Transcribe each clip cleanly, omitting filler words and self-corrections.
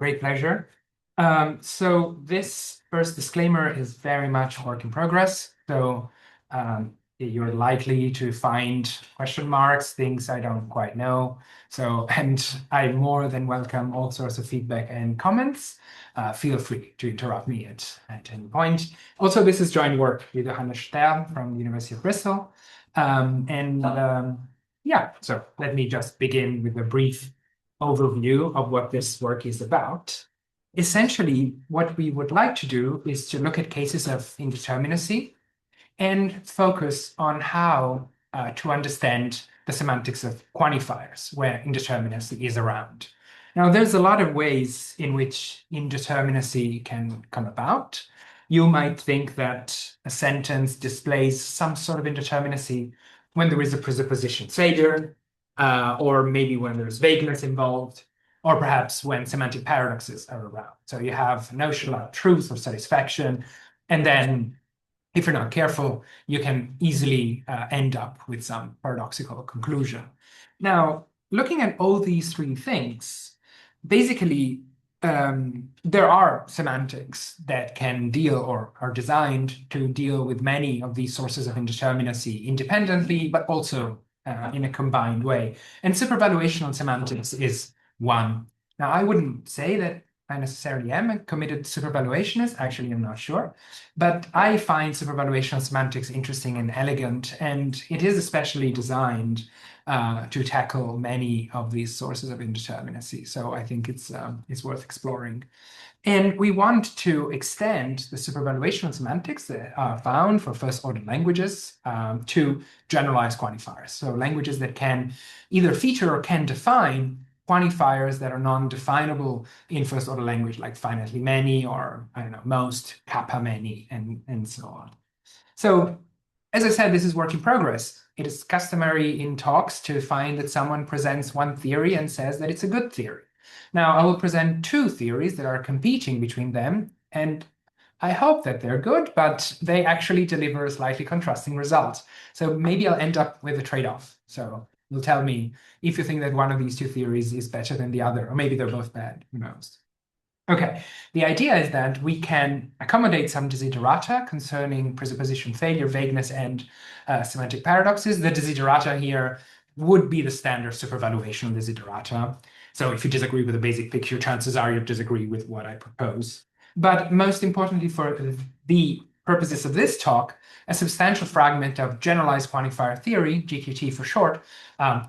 Great pleasure. So this first disclaimer is very much work in progress. So you're likely to find question marks, things I don't quite know. And I more than welcome all sorts of feedback and comments. Feel free to interrupt me at any point. Also, this is joint work with Johannes Stern from the University of Bristol. Yeah, so let me just begin with a brief overview of what this work is about. Essentially, what we would like to do is to look at cases of indeterminacy and focus on how to understand the semantics of quantifiers, where indeterminacy is around. Now, there's a lot of ways in which indeterminacy can come about. You might think that a sentence displays some sort of indeterminacy when there is a presupposition failure, or maybe when there's vagueness involved, or perhaps when semantic paradoxes are around. So you have notional truth or satisfaction, and then if you're not careful, you can easily end up with some paradoxical conclusion. Now, looking at all these three things, basically, there are semantics that can deal or are designed to deal with many of these sources of indeterminacy independently, but also in a combined way. And supervaluational semantics is one. Now, I wouldn't say that I necessarily am a committed supervaluationist. Actually, I'm not sure. But I find supervaluational semantics interesting and elegant, and it is especially designed to tackle many of these sources of indeterminacy. So I think it's worth exploring. And we want to extend the supervaluational semantics that are found for first-order languages to generalized quantifiers. So languages that can either feature or can define quantifiers that are non-definable in first-order language, like finitely many, or I don't know, most, kappa many, and so on. So, as I said, this is work in progress. It is customary in talks to find that someone presents one theory and says that it's a good theory. Now, I will present two theories that are competing between them, and I hope that they're good, but they actually deliver a slightly contrasting result. So maybe I'll end up with a trade-off. So you'll tell me if you think that one of these two theories is better than the other, or maybe they're both bad, who knows. Okay, the idea is that we can accommodate some desiderata concerning presupposition failure, vagueness, and semantic paradoxes. The desiderata here would be the standard supervaluational desiderata. So if you disagree with the basic picture, chances are you disagree with what I propose. But most importantly, for the purposes of this talk, a substantial fragment of generalized quantifier theory, GQT for short,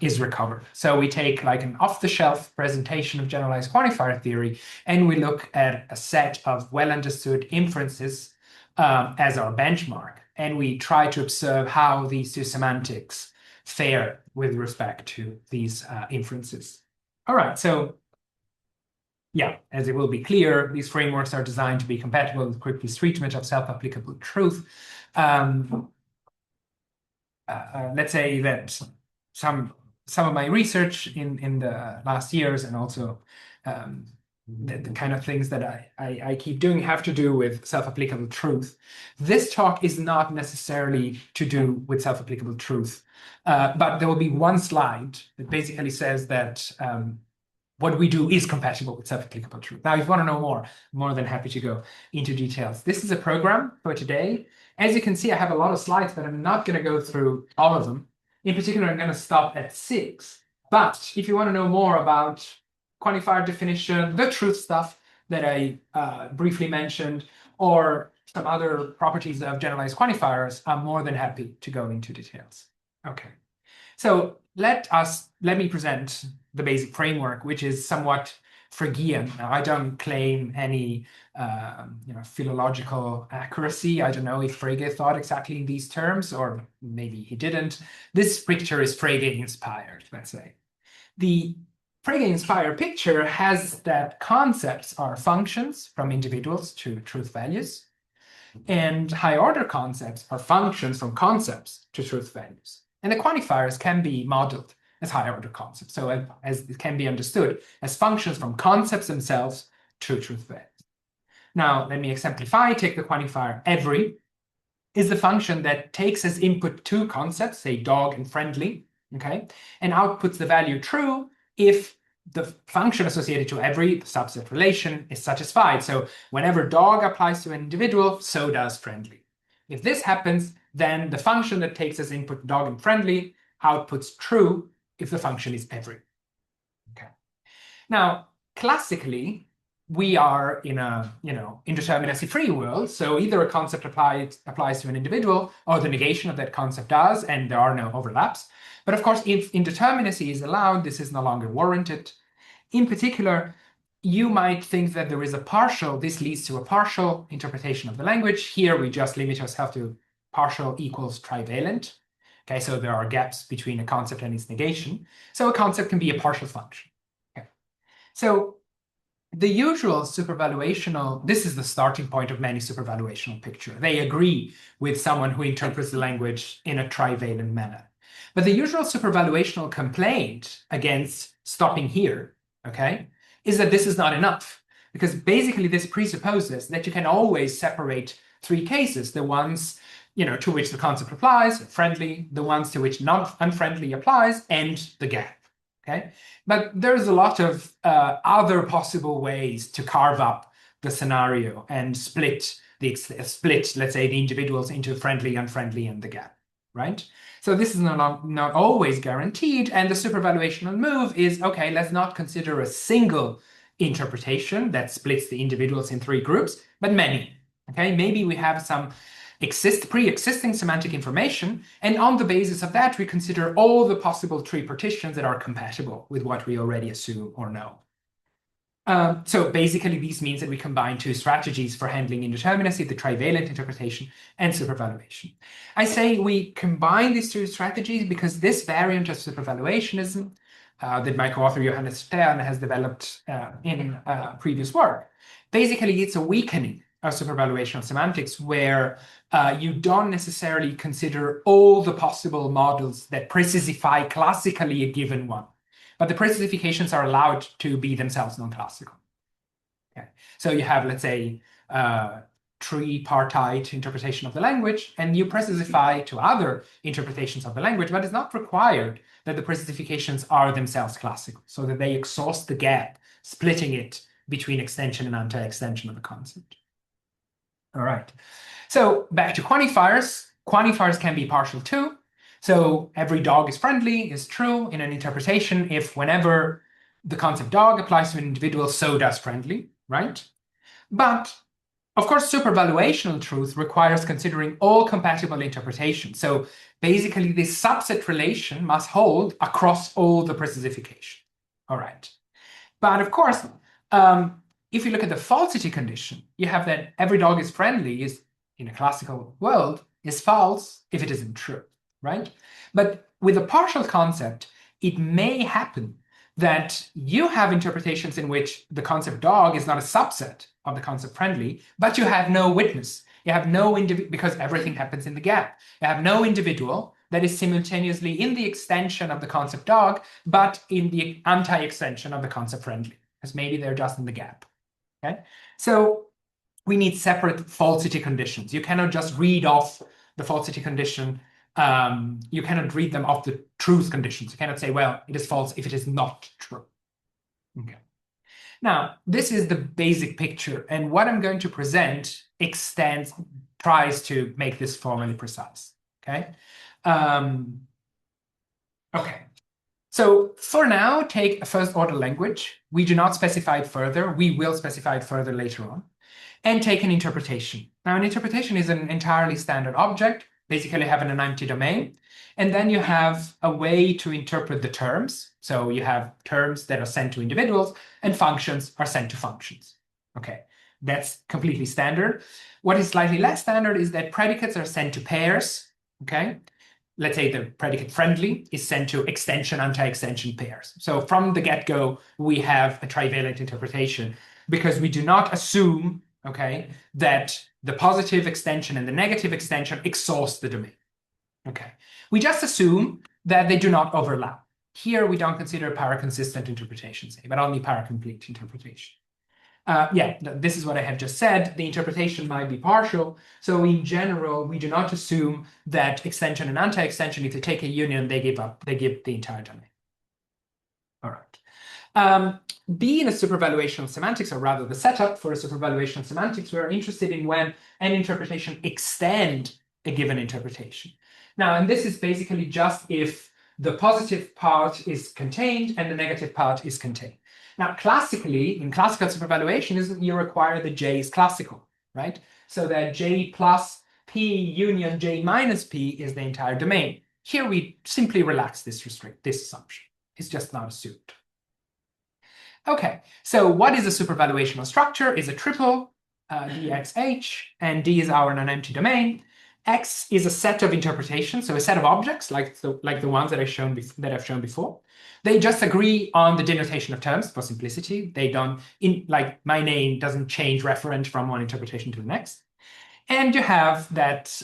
is recovered. So we take like an off-the-shelf presentation of generalized quantifier theory, and we look at a set of well-understood inferences as our benchmark. And we try to observe how these two semantics fare with respect to these inferences. All right, so yeah, as it will be clear, these frameworks are designed to be compatible with Quickly's treatment of self-applicable truth. Let's say that some of my research in the last years, and also the kind of things that I keep doing have to do with self-applicable truth. This talk is not necessarily to do with self-applicable truth, but there will be one slide that basically says that what we do is compatible with self-applicable truth. Now, if you want to know more, I'm more than happy to go into details. This is a program for today. As you can see, I have a lot of slides, but I'm not going to go through all of them. In particular, I'm going to stop at 6. But if you want to know more about quantifier definition, the truth stuff that I briefly mentioned, or some other properties of generalized quantifiers, I'm more than happy to go into details. Okay. So let me present the basic framework, which is somewhat Fregean. Now, I don't claim any philological accuracy. I don't know if Frege thought exactly in these terms, or maybe he didn't. This picture is Frege inspired, let's say. The Frege inspired picture has that concepts are functions from individuals to truth values, and high order concepts are functions from concepts to truth values. And the quantifiers can be modeled as higher order concepts. So as it can be understood as functions from concepts themselves to truth values. Now, let me exemplify. Take the quantifier every is the function that takes as input two concepts, say dog and friendly, okay, and outputs the value true if the function associated to every subset relation is satisfied. So whenever dog applies to an individual, so does friendly. If this happens, then the function that takes as input dog and friendly outputs true if the function is every. Okay. Now, classically, we are in a indeterminacy-free world. So either a concept applies to an individual, or the negation of that concept does, and there are no overlaps. But of course, if indeterminacy is allowed, this is no longer warranted. In particular, you might think that there is a partial, this leads to a partial interpretation of the language. Here we just limit ourselves to partial equals trivalent. Okay, so there are gaps between a concept and its negation. So a concept can be a partial function. Okay. So the usual supervaluational, this is the starting point of many supervaluational picture. They agree with someone who interprets the language in a trivalent manner. But the usual supervaluational complaint against stopping here, okay, is that this is not enough. Because basically this presupposes that you can always separate three cases, the ones to which the concept applies, friendly, the ones to which unfriendly applies, and the gap. Okay, but there's a lot of other possible ways to carve up the scenario and split, let's say, the individuals into friendly, unfriendly, and the gap, right? So this is not always guaranteed, and the supervaluational move is, okay, let's not consider a single interpretation that splits the individuals in three groups, but many. Okay, maybe we have some pre-existing semantic information, and on the basis of that, we consider all the possible tree partitions that are compatible with what we already assume or know. So basically, this means that we combine two strategies for handling indeterminacy, the trivalent interpretation and supervaluation. I say we combine these two strategies because this variant of supervaluationism that my co-author Johannes Stern has developed in previous work, basically it's a weakening of supervaluational semantics where you don't necessarily consider all the possible models that precesify classically a given one, but the precesifications are allowed to be themselves non-classical. Okay. So you have, let's say, tripartite interpretation of the language, and you precesify to other interpretations of the language, but it's not required that the precesifications are themselves classical, so that they exhaust the gap, splitting it between extension and anti-extension of the concept. All right. So back to quantifiers. Quantifiers can be partial too. So every dog is friendly is true in an interpretation if whenever the concept dog applies to an individual, so does friendly, right? But of course, supervaluational truth requires considering all compatible interpretations. So basically, this subset relation must hold across all the precesification. All right. But of course, if you look at the falsity condition, you have that every dog is friendly is in a classical world is false if it isn't true, right? But with a partial concept, it may happen that you have interpretations in which the concept dog is not a subset of the concept friendly, but you have no witness. You have no individual, because everything happens in the gap. You have no individual that is simultaneously in the extension of the concept dog, but in the anti-extension of the concept friendly, because maybe they're just in the gap. Okay, so we need separate falsity conditions. You cannot just read off the falsity condition. You cannot read them off the truth conditions. You cannot say, well, it is false if it is not true. Okay. Now, this is the basic picture, and what I'm going to present tries to make this formally precise. Okay. Okay. So for now, take a first-order language. We do not specify it further. We will specify it further later on. And take an interpretation. Now, an interpretation is an entirely standard object, basically having an empty domain. And then you have a way to interpret the terms. So you have terms that are sent to individuals, and functions are sent to functions. Okay, that's completely standard. What is slightly less standard is that predicates are sent to pairs. Okay. Let's say the predicate friendly is sent to extension, anti-extension pairs. So from the get-go, we have a trivalent interpretation because we do not assume, okay, that the positive extension and the negative extension exhaust the domain. Okay, we just assume that they do not overlap. Here we don't consider paraconsistent interpretations, but only paracomplete interpretation. This is what I have just said. The interpretation might be partial. So in general, we do not assume that extension and anti-extension, if they take a union, they give the entire domain. All right. Being a supervaluational semantics, or rather the setup for a supervaluational semantics, we're interested in when an interpretation extend a given interpretation. Now, and this is basically just if the positive part is contained and the negative part is contained. Now, classically, in classical supervaluation, you require that J is classical, right? So that J plus P union J minus P is the entire domain. Here we simply relax this assumption. It's just not assumed. Okay, so what is a supervaluational structure? Is a triple, dxh, and D is our non-empty domain. X is a set of interpretations, so a set of objects like the ones that I've shown before. They just agree on the denotation of terms for simplicity. They don't, like my name doesn't change referent from one interpretation to the next. And you have that,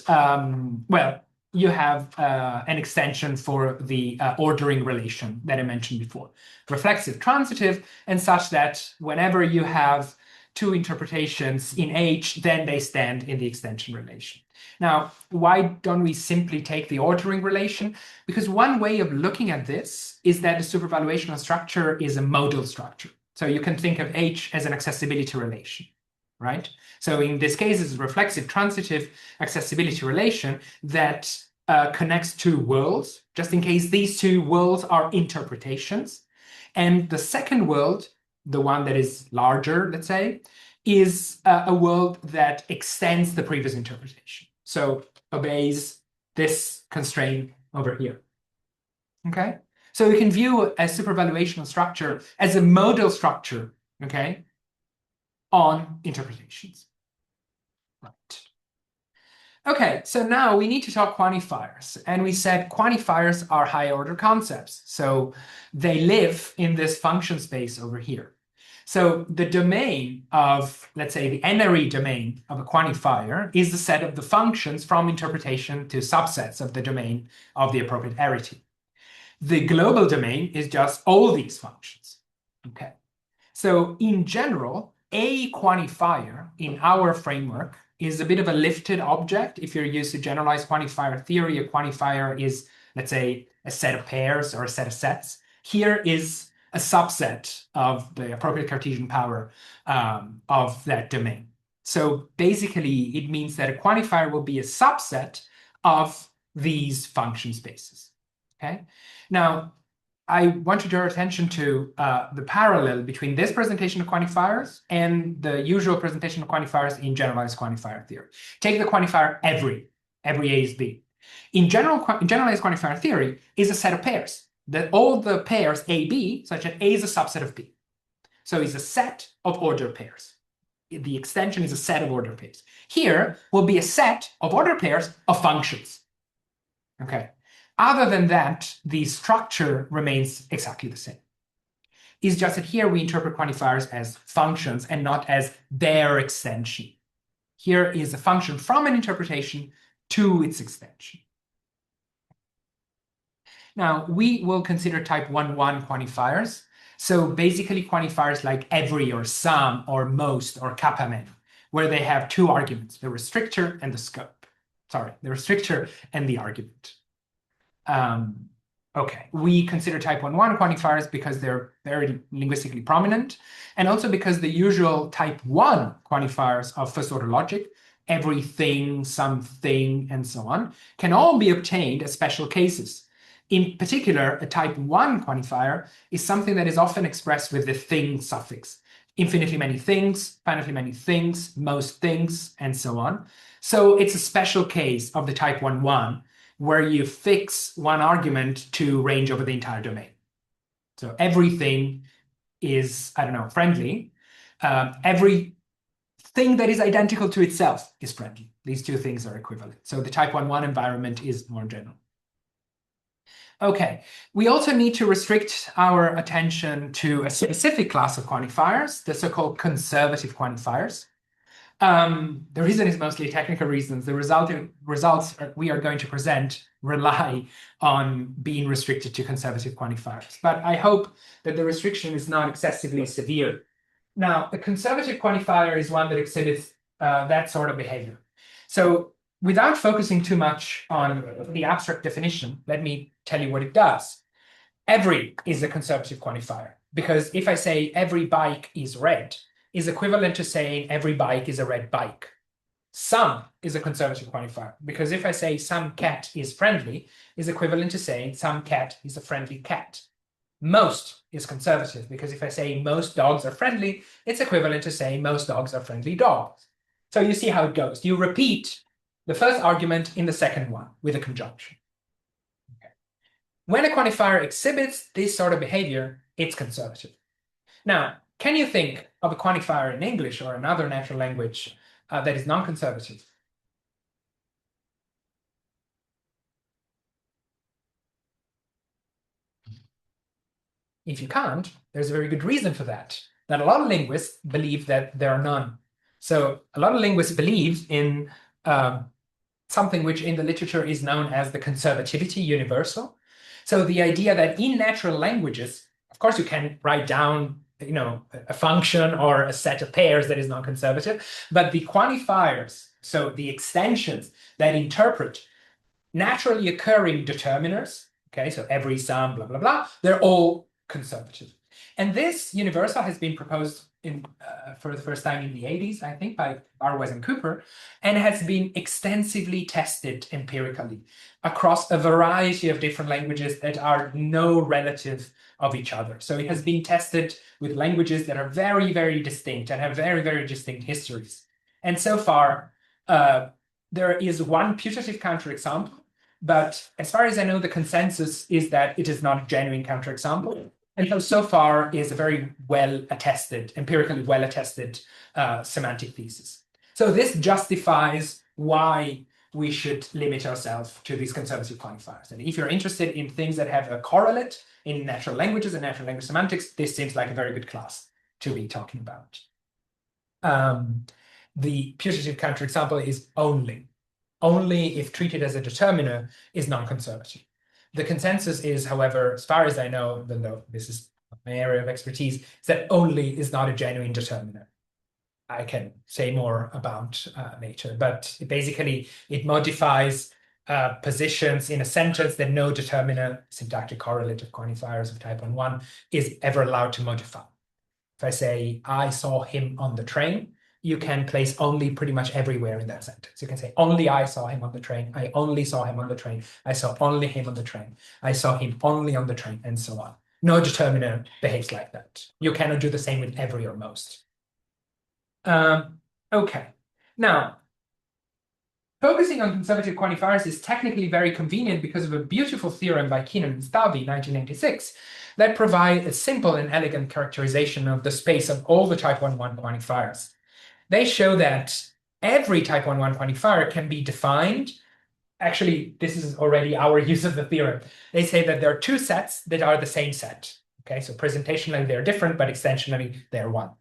you have an extension for the ordering relation that I mentioned before. Reflexive, transitive, and such that whenever you have two interpretations in H, then they stand in the extension relation. Now, why don't we simply take the ordering relation? Because one way of looking at this is that the supervaluational structure is a modal structure. So you can think of H as an accessibility relation, right? So in this case, it's a reflexive, transitive accessibility relation that connects two worlds, just in case these two worlds are interpretations. And the second world, the one that is larger, let's say, is a world that extends the previous interpretation. So obeys this constraint over here. Okay? So we can view a supervaluational structure as a modal structure, okay, on interpretations. Right. Okay, so now we need to talk quantifiers. And we said quantifiers are higher order concepts. So they live in this function space over here. So the domain of, let's say, the n-ary domain of a quantifier is the set of the functions from interpretation to subsets of the domain of the appropriate arity. The global domain is just all these functions. Okay. So in general, a quantifier in our framework is a bit of a lifted object. If you're used to generalized quantifier theory, a quantifier is, let's say, a set of pairs or a set of sets. Here is a subset of the appropriate Cartesian power of that domain. So basically, it means that a quantifier will be a subset of these function spaces. Okay. Now, I want to draw attention to the parallel between this presentation of quantifiers and the usual presentation of quantifiers in generalized quantifier theory. Take the quantifier every A is B. In generalized quantifier theory is a set of pairs. That all the pairs A, B, such that A is a subset of B. So it's a set of ordered pairs. The extension is a set of ordered pairs. Here will be a set of ordered pairs of functions. Okay. Other than that, the structure remains exactly the same. It's just that here we interpret quantifiers as functions and not as their extension. Here is a function from an interpretation to its extension. Now, we will consider type 1-1 quantifiers. So basically quantifiers like every or some or most or kappa many, where they have two arguments, the restrictor and the scope. Sorry, the restrictor and the argument. Okay, we consider type 1-1 quantifiers because they're very linguistically prominent, and also because the usual type 1 quantifiers of first order logic, everything, something, and so on, can all be obtained as special cases. In particular, a type 1 quantifier is something that is often expressed with the thing suffix. Infinitely many things, finitely many things, most things, and so on. So it's a special case of the type 1-1 where you fix one argument to range over the entire domain. So everything is, I don't know, friendly. Everything that is identical to itself is friendly. These two things are equivalent. So the type 1-1 environment is more general. Okay, we also need to restrict our attention to a specific class of quantifiers, the so-called conservative quantifiers. The reason is mostly technical reasons. The results we are going to present rely on being restricted to conservative quantifiers. But I hope that the restriction is not excessively severe. Now, a conservative quantifier is one that exhibits that sort of behavior. So without focusing too much on the abstract definition, let me tell you what it does. every is a conservative quantifier, because if I say every bike is red, is equivalent to saying every bike is a red bike. Some is a conservative quantifier, because if I say some cat is friendly, is equivalent to saying some cat is a friendly cat. Most is conservative, because if I say most dogs are friendly, it's equivalent to saying most dogs are friendly dogs. So you see how it goes. You repeat the first argument in the second one with a conjunction. Okay. When a quantifier exhibits this sort of behavior, it's conservative. Now, can you think of a quantifier in English or another natural language that is non-conservative? If you can't, there's a very good reason for that. That a lot of linguists believe that there are none. So a lot of linguists believe in something which in the literature is known as the conservativity universal. So the idea that in natural languages, of course, you can write down, a function or a set of pairs that is non-conservative, but the quantifiers, so the extensions that interpret naturally occurring determiners, okay, so every, some, blah, blah, blah, they're all conservative. And this universal has been proposed for the first time in the 80s, I think, by Barwes and Cooper, and has been extensively tested empirically across a variety of different languages that are no relative of each other. So it has been tested with languages that are very, very distinct and have very, very distinct histories. And so far, there is one putative counterexample, but as far as I know, the consensus is that it is not a genuine counterexample. And so far is a very well-attested, empirically well-attested semantic thesis. So this justifies why we should limit ourselves to these conservative quantifiers. And if you're interested in things that have a correlate in natural languages and natural language semantics, this seems like a very good class to be talking about. The putative counterexample is only if treated as a determiner is non-conservative. The consensus is, however, as far as I know, even though this is my area of expertise, is that only is not a genuine determiner. I can say more about later, but basically it modifies positions in a sentence that no determiner, syntactic correlate of quantifiers of type 1 is ever allowed to modify. If I say, I saw him on the train, you can place only pretty much everywhere in that sentence. You can say, only I saw him on the train. I only saw him on the train. I saw only him on the train. I saw him only on the train, and so on. No determiner behaves like that. You cannot do the same with every or most. Okay. Now, focusing on conservative quantifiers is technically very convenient because of a beautiful theorem by Keenan and Stalvey, 1996, that provide a simple and elegant characterization of the space of all the type 1 quantifiers. They show that every type 1 quantifier can be defined. Actually, this is already our use of the theorem. They say that there are two sets that are the same set. Okay, so presentationally they're different, but extensionally they're one.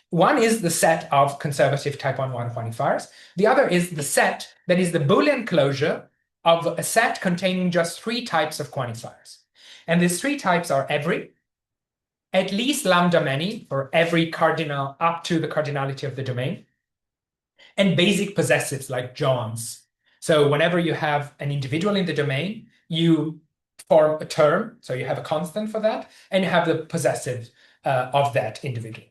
One is the set of conservative type 1 quantifiers. The other is the set that is the Boolean closure of a set containing just three types of quantifiers. And these three types are every, at least lambda many for every cardinal up to the cardinality of the domain, and basic possessives like John's. So whenever you have an individual in the domain, you form a term, so you have a constant for that, and you have the possessive of that individual.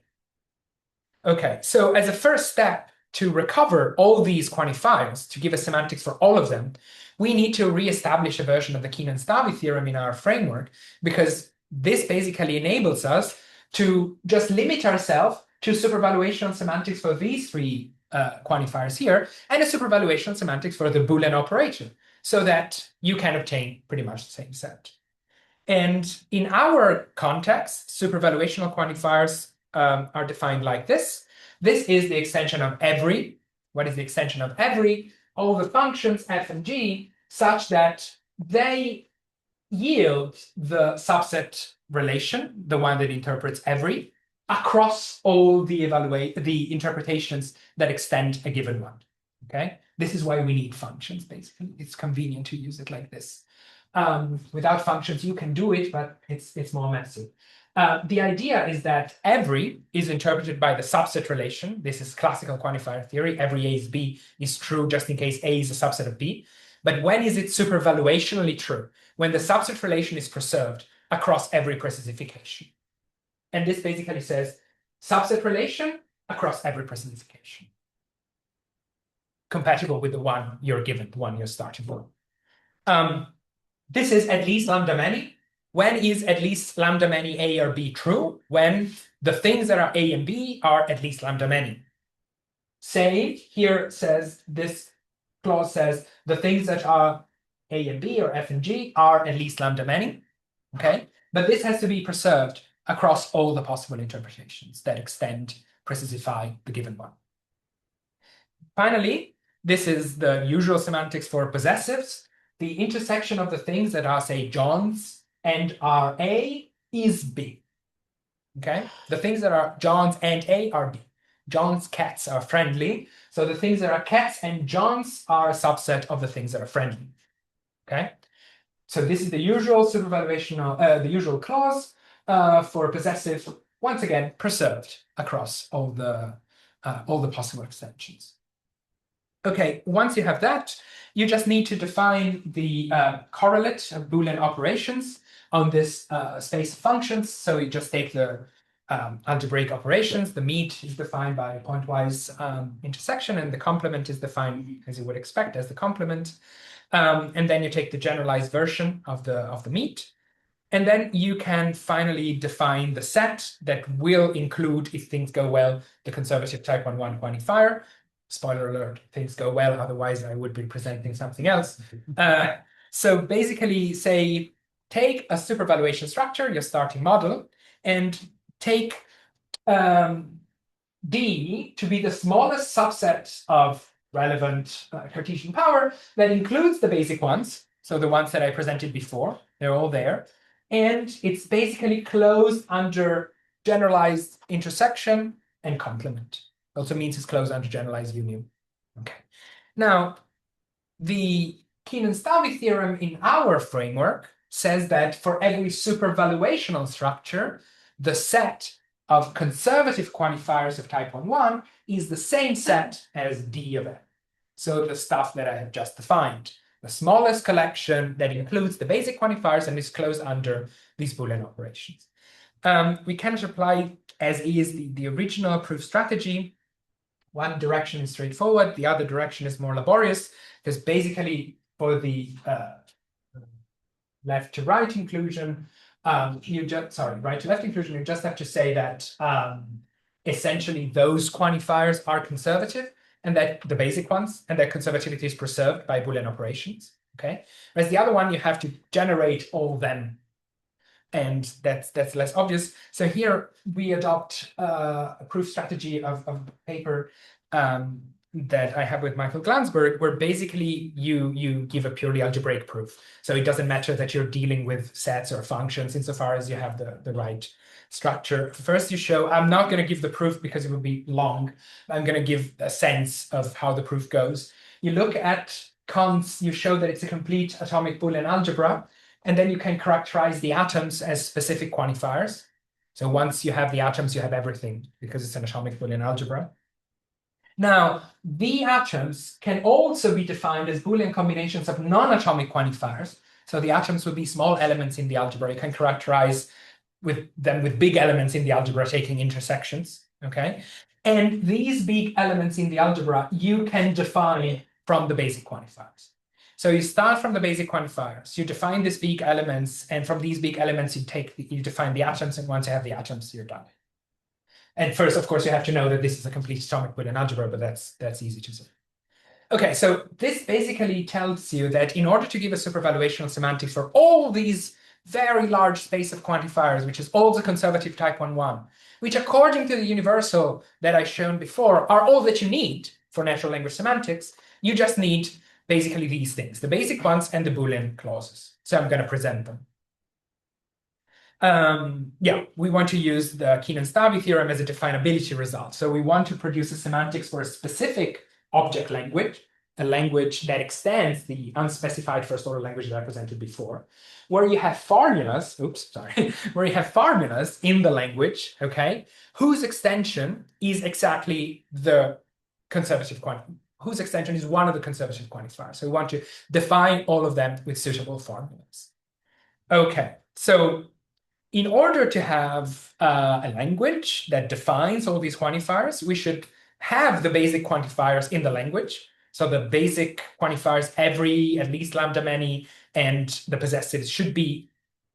Okay, so as a first step to recover all these quantifiers, to give us semantics for all of them, we need to reestablish a version of the Keenan-Stalvey theorem in our framework, because this basically enables us to just limit ourselves to supervaluational semantics for these three quantifiers here, and a supervaluational semantics for the Boolean operator, so that you can obtain pretty much the same set. And in our context, supervaluational quantifiers are defined like this. This is the extension of every. What is the extension of every? All the functions f and g, such that they yield the subset relation, the one that interprets every, across all the interpretations that extend a given one. Okay, this is why we need functions. Basically, it's convenient to use it like this. Without functions, you can do it, but it's more messy. The idea is that every is interpreted by the subset relation. This is classical quantifier theory. Every A is B is true just in case A is a subset of B. But when is it supervaluationally true? When the subset relation is preserved across every precisification. And this basically says subset relation across every precisification, compatible with the one you're given, the one you're starting for. This is at least lambda many. When is at least lambda many A or B true? When the things that are A and B are at least lambda many. Say, here says, this clause says the things that are A and B or F and G are at least lambda many, okay? But this has to be preserved across all the possible interpretations that extend, precisify the given one. Finally, this is the usual semantics for possessives. The intersection of the things that are, say, John's and are A is B. Okay? The things that are John's and A are B. John's cats are friendly. So the things that are cats and John's are a subset of the things that are friendly. Okay? So this is the usual supervaluational, the usual clause for possessive, once again, preserved across all the possible extensions. Okay, once you have that, you just need to define the correlate of Boolean operations on this space of functions. So you just take the algebraic operations. The meet is defined by pointwise intersection, and the complement is defined, as you would expect, as the complement. And then you take the generalized version of the meet. And then you can finally define the set that will include, if things go well, the conservative type 1 quantifier. Spoiler alert, things go well, otherwise I would be presenting something else. So basically, say, take a supervaluation structure, your starting model, and take D to be the smallest subset of relevant Cartesian power that includes the basic ones, so the ones that I presented before, they're all there. And it's basically closed under generalized intersection and complement. Also means it's closed under generalized union. Okay. Now, the Keenan-Stauby theorem in our framework says that for every supervaluational structure, the set of conservative quantifiers of type 1 is the same set as D of n. So the stuff that I have just defined, the smallest collection that includes the basic quantifiers and is closed under these Boolean operations. We cannot apply as is the original proof strategy. One direction is straightforward, the other direction is more laborious, because basically for the left to right inclusion, right to left inclusion, you just have to say that essentially those quantifiers are conservative, and that the basic ones, and that conservativity is preserved by Boolean operations. Okay, whereas the other one you have to generate all of them, and that's less obvious. So here we adopt a proof strategy of paper that I have with Michael Glansberg, where basically you give a purely algebraic proof. So it doesn't matter that you're dealing with sets or functions insofar as you have the right structure. First you show, I'm not going to give the proof because it would be long. I'm going to give a sense of how the proof goes. You look at cons, you show that it's a complete atomic Boolean algebra, and then you can characterize the atoms as specific quantifiers. So once you have the atoms, you have everything because it's an atomic Boolean algebra. Now, the atoms can also be defined as Boolean combinations of non-atomic quantifiers. So the atoms would be small elements in the algebra. You can characterize them with big elements in the algebra taking intersections, okay? And these big elements in the algebra, you can define from the basic quantifiers. So you start from the basic quantifiers, you define these big elements, and from these big elements, you define the atoms, and once you have the atoms, you're done. And first, of course, you have to know that this is a complete atomic Boolean algebra, but that's easy to say. Okay, so this basically tells you that in order to give a supervaluational semantic for all these very large space of quantifiers, which is all the conservative type 1, which according to the universal that I shown before are all that you need for natural language semantics, you just need basically these things, the basic ones and the Boolean clauses. So I'm going to present them. Yeah, we want to use the Keenan-Stauby theorem as a definability result. So we want to produce a semantics for a specific object language, a language that extends the unspecified first-order language that I presented before, where you have formulas, where you have formulas in the language, okay, whose extension is exactly the conservative quantity, whose extension is one of the conservative quantifiers. So we want to define all of them with suitable formulas. Okay, so in order to have a language that defines all these quantifiers, we should have the basic quantifiers in the language. So the basic quantifiers, every, at least lambda many, and the possessives should be,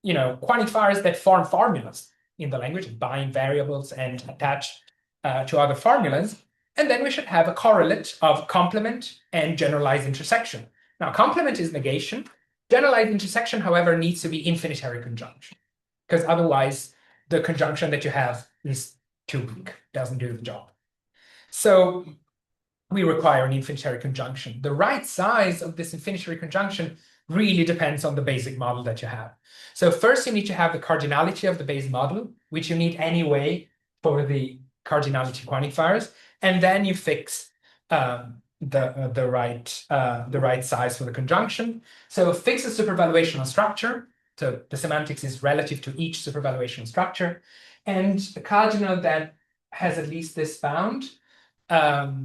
quantifiers that form formulas in the language, bind variables and attach to other formulas. And then we should have a correlate of complement and generalized intersection. Now, complement is negation. Generalized intersection, however, needs to be infinitary conjunction, because otherwise the conjunction that you have is too weak, doesn't do the job. So we require an infinitary conjunction. The right size of this infinitary conjunction really depends on the basic model that you have. So first you need to have the cardinality of the base model, which you need anyway for the cardinality quantifiers, and then you fix the right size for the conjunction. So fix a supervaluational structure. So the semantics is relative to each supervaluational structure, and a cardinal that has at least this bound. The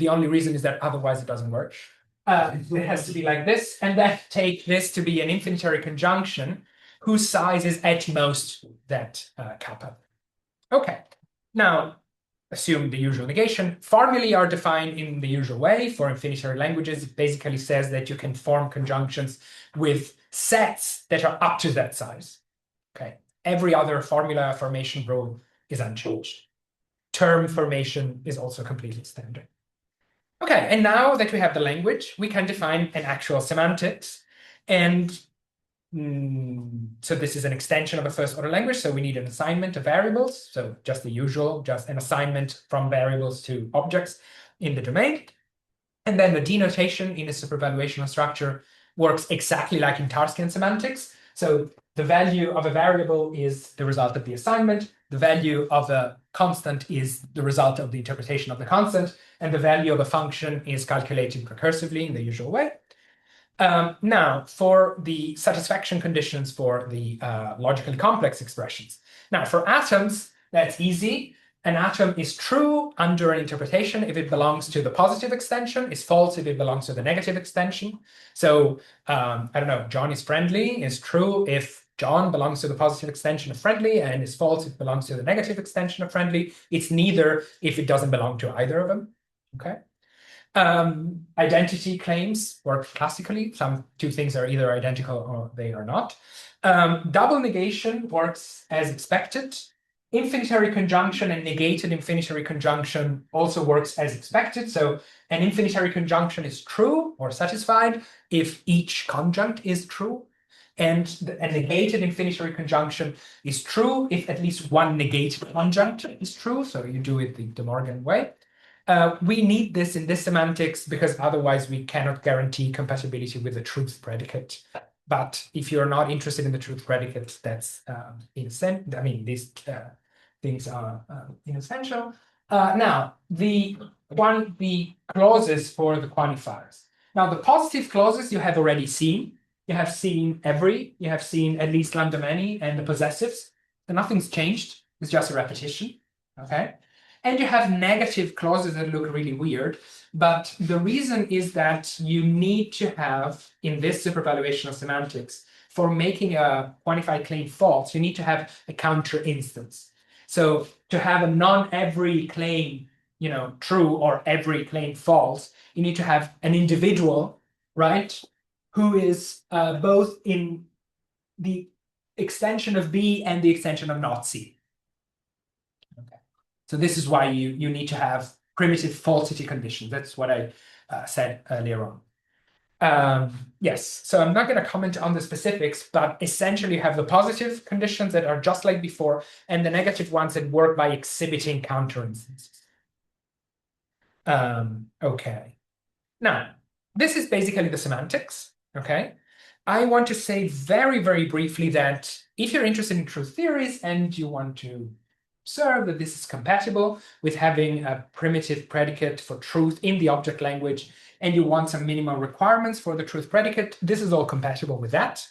only reason is that otherwise it doesn't work. It has to be like this, and then take this to be an infinitary conjunction whose size is at most that kappa. Okay, now assume the usual negation. Formulae are defined in the usual way for infinitary languages. It basically says that you can form conjunctions with sets that are up to that size. Okay, every other formula formation rule is unchanged. Term formation is also completely standard. Okay, and now that we have the language, we can define an actual semantics. And so this is an extension of a first order language. So we need an assignment of variables. So just the usual, just an assignment from variables to objects in the domain. And then the denotation in a supervaluational structure works exactly like in Tarski semantics. So the value of a variable is the result of the assignment. The value of a constant is the result of the interpretation of the constant. And the value of a function is calculated recursively in the usual way. Now, for the satisfaction conditions for the logically complex expressions. Now, for atoms, that's easy. An atom is true under an interpretation if it belongs to the positive extension, is false if it belongs to the negative extension. So, I don't know, John is friendly is true if John belongs to the positive extension of friendly, and is false if it belongs to the negative extension of friendly. It's neither if it doesn't belong to either of them. Okay. Identity claims work classically. Some two things are either identical or they are not. Double negation works as expected. Infinitary conjunction and negated infinitary conjunction also works as expected. So an infinitary conjunction is true or satisfied if each conjunct is true. And a negated infinitary conjunction is true if at least one negated conjunct is true. So you do it the De Morgan way. We need this in this semantics because otherwise we cannot guarantee compatibility with the truth predicate. But if you're not interested in the truth predicate, that's I mean, these things are inessential. Now, the clauses for the quantifiers. Now, the positive clauses you have already seen. You have seen every, you have seen at least lambda many, and the possessives. So nothing's changed. It's just a repetition. Okay. And you have negative clauses that look really weird. But the reason is that you need to have, in this supervaluational semantics, for making a quantified claim false, you need to have a counter instance. So to have a non-every claim, true or every claim false, you need to have an individual, right, who is both in the extension of B and the extension of not C. Okay. So this is why you need to have primitive falsity conditions. That's what I said earlier on. Yes, so I'm not going to comment on the specifics, but essentially you have the positive conditions that are just like before, and the negative ones that work by exhibiting counter instances. Okay. Now, this is basically the semantics. Okay. I want to say very, very briefly that if you're interested in truth theories and you want to observe that this is compatible with having a primitive predicate for truth in the object language, and you want some minimal requirements for the truth predicate, this is all compatible with that,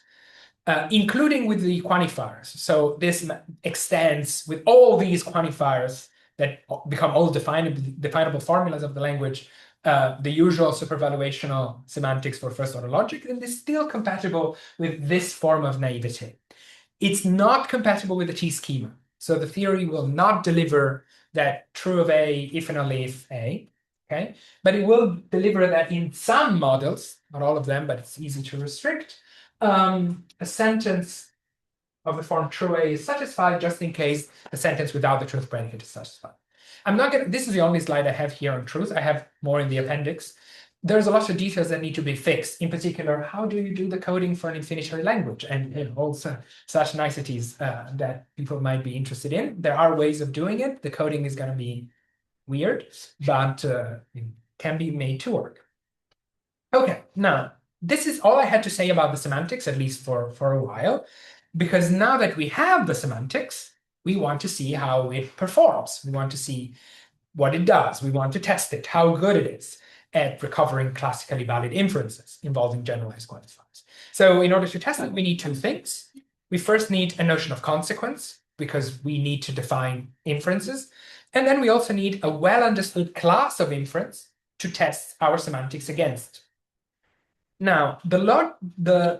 including with the quantifiers. So this extends with all these quantifiers that become all definable formulas of the language, the usual supervaluational semantics for first order logic, and is still compatible with this form of naivete. it's not compatible with the T-schema. So the theory will not deliver that true of A if and only if A, okay? But it will deliver that in some models, not all of them, but it's easy to restrict, a sentence of the form true A is satisfied just in case the sentence without the truth predicate is satisfied. I'm not going to, this is the only slide I have here on truth. I have more in the appendix. There's a lot of details that need to be fixed. In particular, how do you do the coding for an infinitary language? And also such niceties that people might be interested in. There are ways of doing it. The coding is going to be weird, but it can be made to work. Okay, now, this is all I had to say about the semantics, at least for a while, because now that we have the semantics, we want to see how it performs. We want to see what it does. We want to test it, how good it is at recovering classically valid inferences involving generalized quantifiers. So in order to test it, we need two things. We first need a notion of consequence, because we need to define inferences. And then we also need a well-understood class of inference to test our semantics against. Now, the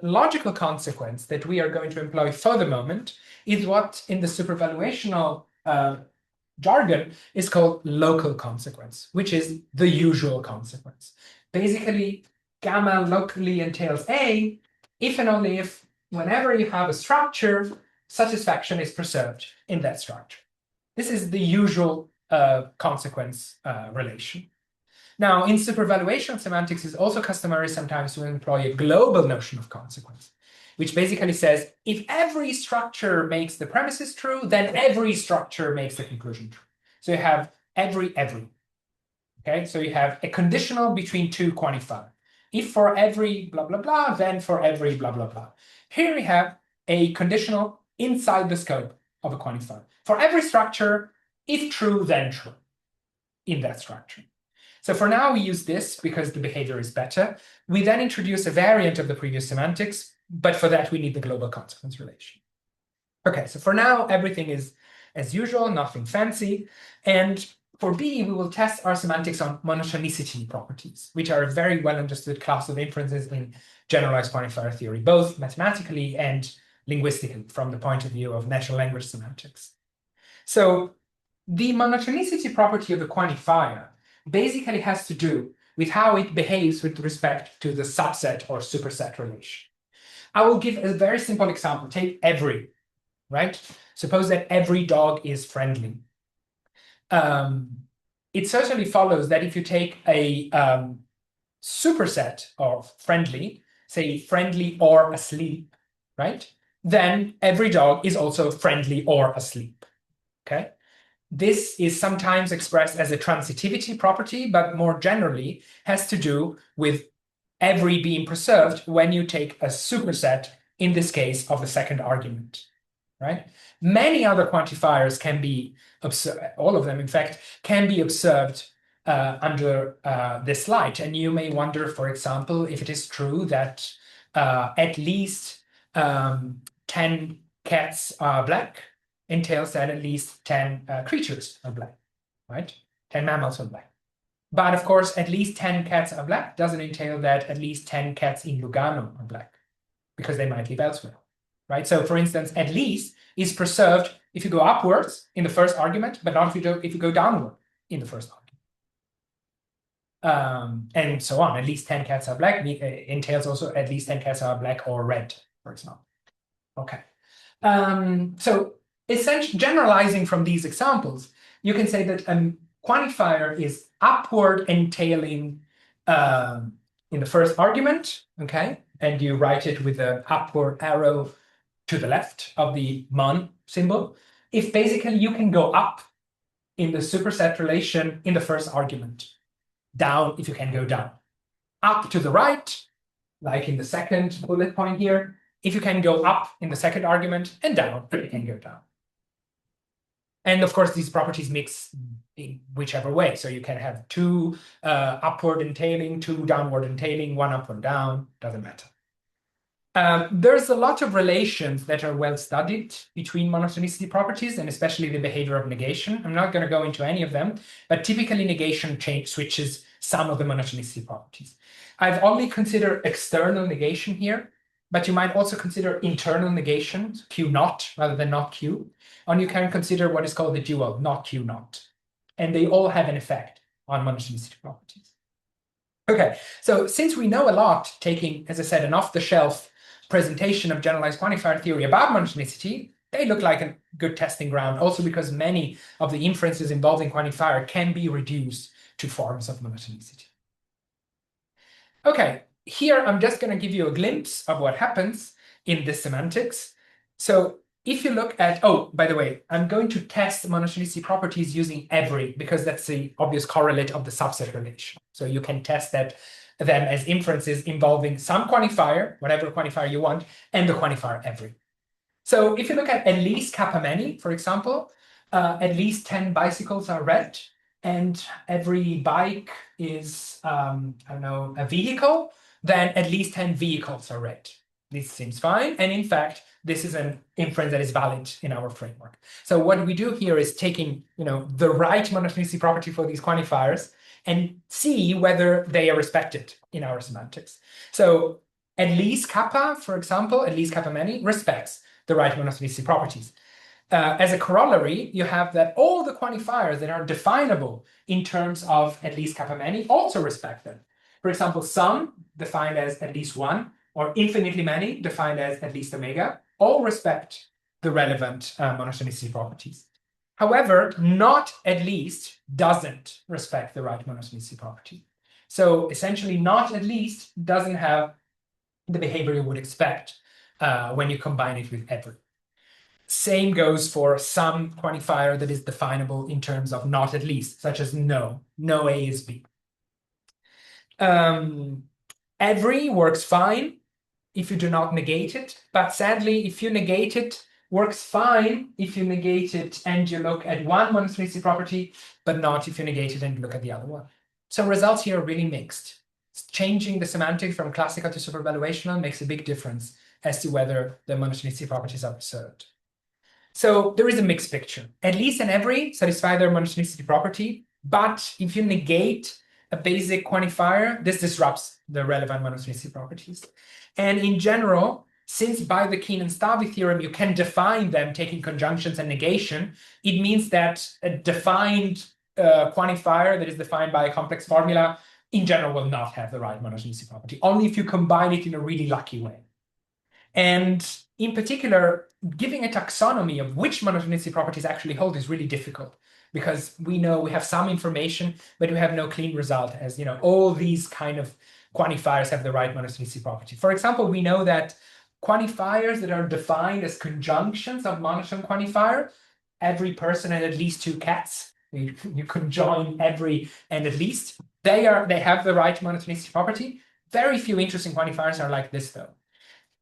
logical consequence that we are going to employ for the moment is what in the supervaluational jargon is called local consequence, which is the usual consequence. Basically, gamma locally entails A if and only if, whenever you have a structure, satisfaction is preserved in that structure. This is the usual consequence relation. Now, in supervaluation semantics, it's also customary sometimes to employ a global notion of consequence, which basically says, if every structure makes the premises true, then every structure makes the conclusion true. So you have every. Okay, so you have a conditional between two quantifiers. If for every blah, blah, blah, then for every blah, blah, blah. Here we have a conditional inside the scope of a quantifier. For every structure, if true, then true in that structure. So for now, we use this because the behavior is better. We then introduce a variant of the previous semantics, but for that, we need the global consequence relation. Okay, so for now, everything is as usual, nothing fancy. And for B, we will test our semantics on monotonicity properties, which are a very well understood class of inferences in generalized quantifier theory, both mathematically and linguistically, from the point of view of natural language semantics. So the monotonicity property of the quantifier basically has to do with how it behaves with respect to the subset or superset relation. I will give a very simple example. Take every, right? Suppose that every dog is friendly. It certainly follows that if you take a superset of friendly, say friendly or asleep, right? Then every dog is also friendly or asleep, okay? This is sometimes expressed as a transitivity property, but more generally has to do with every being preserved when you take a superset, in this case, of the second argument, right? Many other quantifiers can be observed, all of them, in fact, can be observed under this light. And you may wonder, for example, if it is true that at least 10 cats are black, entails that at least 10 creatures are black, right? 10 mammals are black. But of course, at least 10 cats are black doesn't entail that at least 10 cats in Lugano are black, because they might live elsewhere, right? So for instance, at least is preserved if you go upwards in the first argument, but not if you go downward in the first argument. And so on. At least 10 cats are black entails also at least 10 cats are black or red, for example. Okay. So essentially, generalizing from these examples, you can say that a quantifier is upward entailing in the first argument, okay? And you write it with an upward arrow to the left of the mon symbol. If basically you can go up in the superset relation in the first argument, down if you can go down, up to the right, like in the second bullet point here, if you can go up in the second argument, and down if you can go down. And of course, these properties mix in whichever way. So you can have two upward entailing, two downward entailing, one up, one down, doesn't matter. There's a lot of relations that are well studied between monotonicity properties, and especially the behavior of negation. I'm not going to go into any of them, but typically negation switches some of the monotonicity properties. I've only considered external negation here, but you might also consider internal negations, Q naught rather than not Q. And you can consider what is called the dual, not Q naught. And they all have an effect on monotonicity properties. Okay, so since we know a lot, taking, as I said, an off-the-shelf presentation of generalized quantifier theory about monotonicity, they look like a good testing ground, also because many of the inferences involving quantifier can be reduced to forms of monotonicity. Okay, here I'm just going to give you a glimpse of what happens in this semantics. So if you look at, oh, by the way, I'm going to test monotonicity properties using every, because that's the obvious correlate of the subset relation. So you can test them as inferences involving some quantifier, whatever quantifier you want, and the quantifier every. So if you look at least kappa many, for example, at least 10 bicycles are red, and every bike is, I don't know, a vehicle, then at least 10 vehicles are red. This seems fine. And in fact, this is an inference that is valid in our framework. So what we do here is taking, the right monotonicity property for these quantifiers and see whether they are respected in our semantics. So at least kappa, for example, at least kappa many respects the right monotonicity properties. As a corollary, you have that all the quantifiers that are definable in terms of at least kappa many also respect them. For example, some defined as at least 1, or infinitely many defined as at least omega, all respect the relevant monotonicity properties. However, not at least doesn't respect the right monotonicity property. So essentially, not at least doesn't have the behavior you would expect when you combine it with every. Same goes for some quantifier that is definable in terms of not at least, such as no A is B. Every works fine if you do not negate it, but sadly, if you negate it, works fine if you negate it and you look at one monotonicity property, but not if you negate it and look at the other one. So results here are really mixed. Changing the semantic from classical to supervaluational makes a big difference as to whether the monotonicity properties are preserved. So there is a mixed picture. At least and every satisfy their monotonicity property, but if you negate a basic quantifier, this disrupts the relevant monotonicity properties. And in general, since by the Keenan-Stavy theorem, you can define them taking conjunctions and negation, it means that a defined quantifier that is defined by a complex formula in general will not have the right monotonicity property, only if you combine it in a really lucky way. And in particular, giving a taxonomy of which monotonicity properties actually hold is really difficult, because we know we have some information, but we have no clean result, as all these kind of quantifiers have the right monotonicity property. For example, we know that quantifiers that are defined as conjunctions of monotone quantifier, every person and at least 2 cats, you conjoin every and at least, they have the right monotonicity property. Very few interesting quantifiers are like this, though.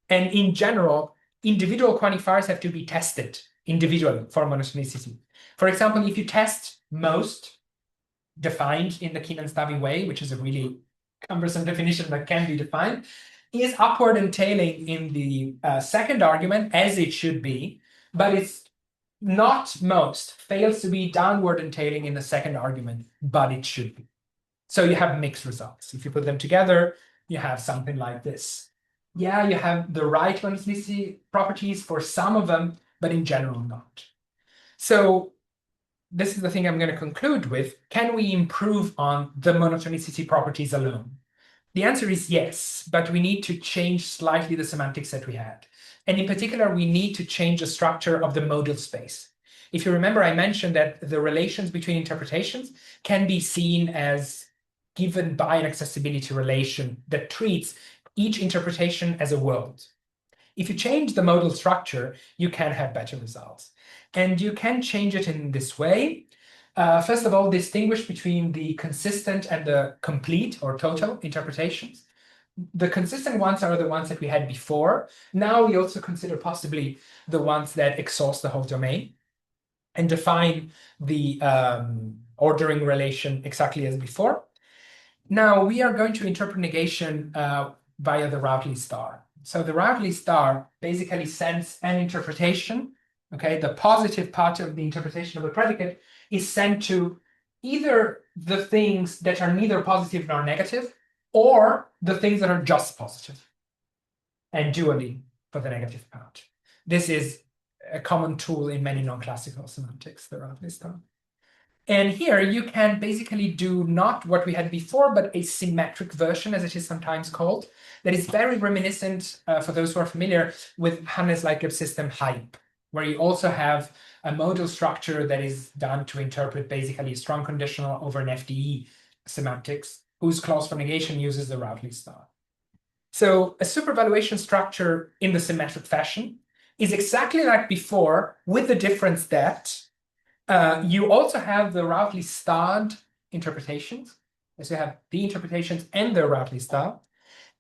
And in general, individual quantifiers have to be tested individually for monotonicity. For example, if you test most defined in the Keenan-Stavy way, which is a really cumbersome definition that can be defined, is upward entailing in the second argument, as it should be, but it's not most, fails to be downward entailing in the second argument, but it should be. So you have mixed results. If you put them together, you have something like this. Yeah, you have the right monotonicity properties for some of them, but in general not. So this is the thing I'm going to conclude with. Can we improve on the monotonicity properties alone? The answer is yes, but we need to change slightly the semantics that we had. And in particular, we need to change the structure of the modal space. If you remember, I mentioned that the relations between interpretations can be seen as given by an accessibility relation that treats each interpretation as a world. If you change the modal structure, you can have better results. And you can change it in this way. First of all, distinguish between the consistent and the complete or total interpretations. The consistent ones are the ones that we had before. Now we also consider possibly the ones that exhaust the whole domain and define the ordering relation exactly as before. Now we are going to interpret negation via the Rowley star. So the Rowley star basically sends an interpretation. Okay, the positive part of the interpretation of the predicate is sent to either the things that are neither positive nor negative, or the things that are just positive. and dually for the negative part. This is a common tool in many non-classical semantics, the Ratley star. And here you can basically do not what we had before, but a symmetric version, as it is sometimes called, that is very reminiscent, for those who are familiar, with Hannes Leitgeb system HYPE, where you also have a modal structure that is done to interpret basically a strong conditional over an FDE semantics, whose clause for negation uses the Ratley star. So a supervaluation structure in the symmetric fashion is exactly like before, with the difference that you also have the Ratley starred interpretations. So you have the interpretations and the Ratley star.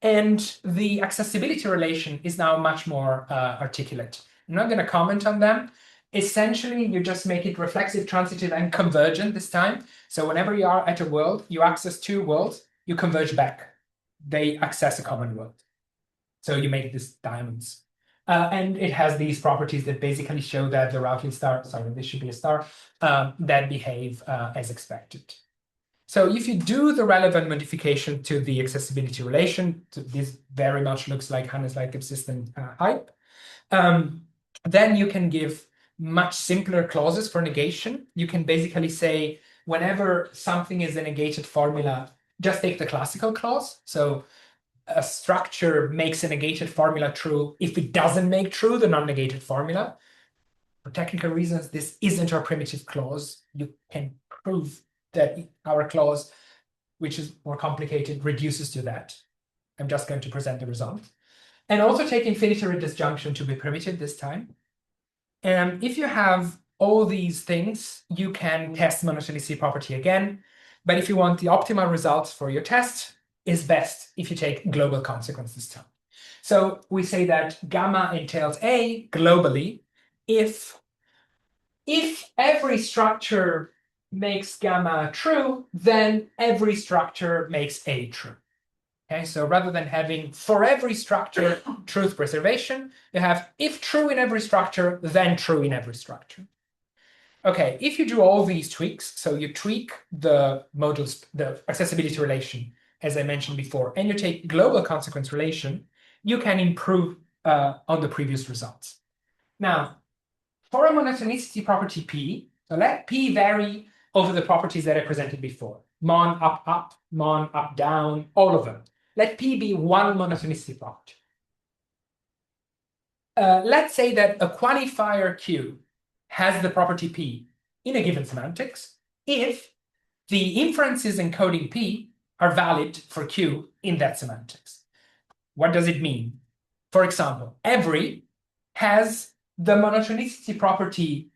And the accessibility relation is now much more articulate. I'm not going to comment on them. Essentially, you just make it reflexive, transitive, and convergent this time. So whenever you are at a world, you access two worlds, you converge back. They access a common world. So you make this diamonds. And it has these properties that basically show that the Ratley star, sorry, this should be a star, that behave as expected. So if you do the relevant modification to the accessibility relation, so this very much looks like Hannes Leitgeb system HYPE, then you can give much simpler clauses for negation. You can basically say, whenever something is a negated formula, just take the classical clause. So a structure makes a negated formula true if it doesn't make true the non-negated formula. For technical reasons, this isn't our primitive clause. You can prove that our clause, which is more complicated, reduces to that. I'm just going to present the result. And also take infinitary disjunction to be primitive this time. And if you have all these things, you can test monotonicity property again. But if you want the optimal results for your test, is best if you take global consequence this time. So we say that gamma entails A globally if every structure makes gamma true, then every structure makes A true. Okay, so rather than having for every structure truth preservation, you have if true in every structure, then true in every structure. Okay, if you do all these tweaks, so you tweak the modals, the accessibility relation, as I mentioned before, and you take global consequence relation, you can improve on the previous results. Now, for a monotonicity property P, so let P vary over the properties that I presented before. Mon up, up, mon up, down, all of them. Let P be one monotonicity property. Let's say that a quantifier Q has the property P in a given semantics if the inferences encoding P are valid for Q in that semantics. What does it mean? For example, every has the monotonicity property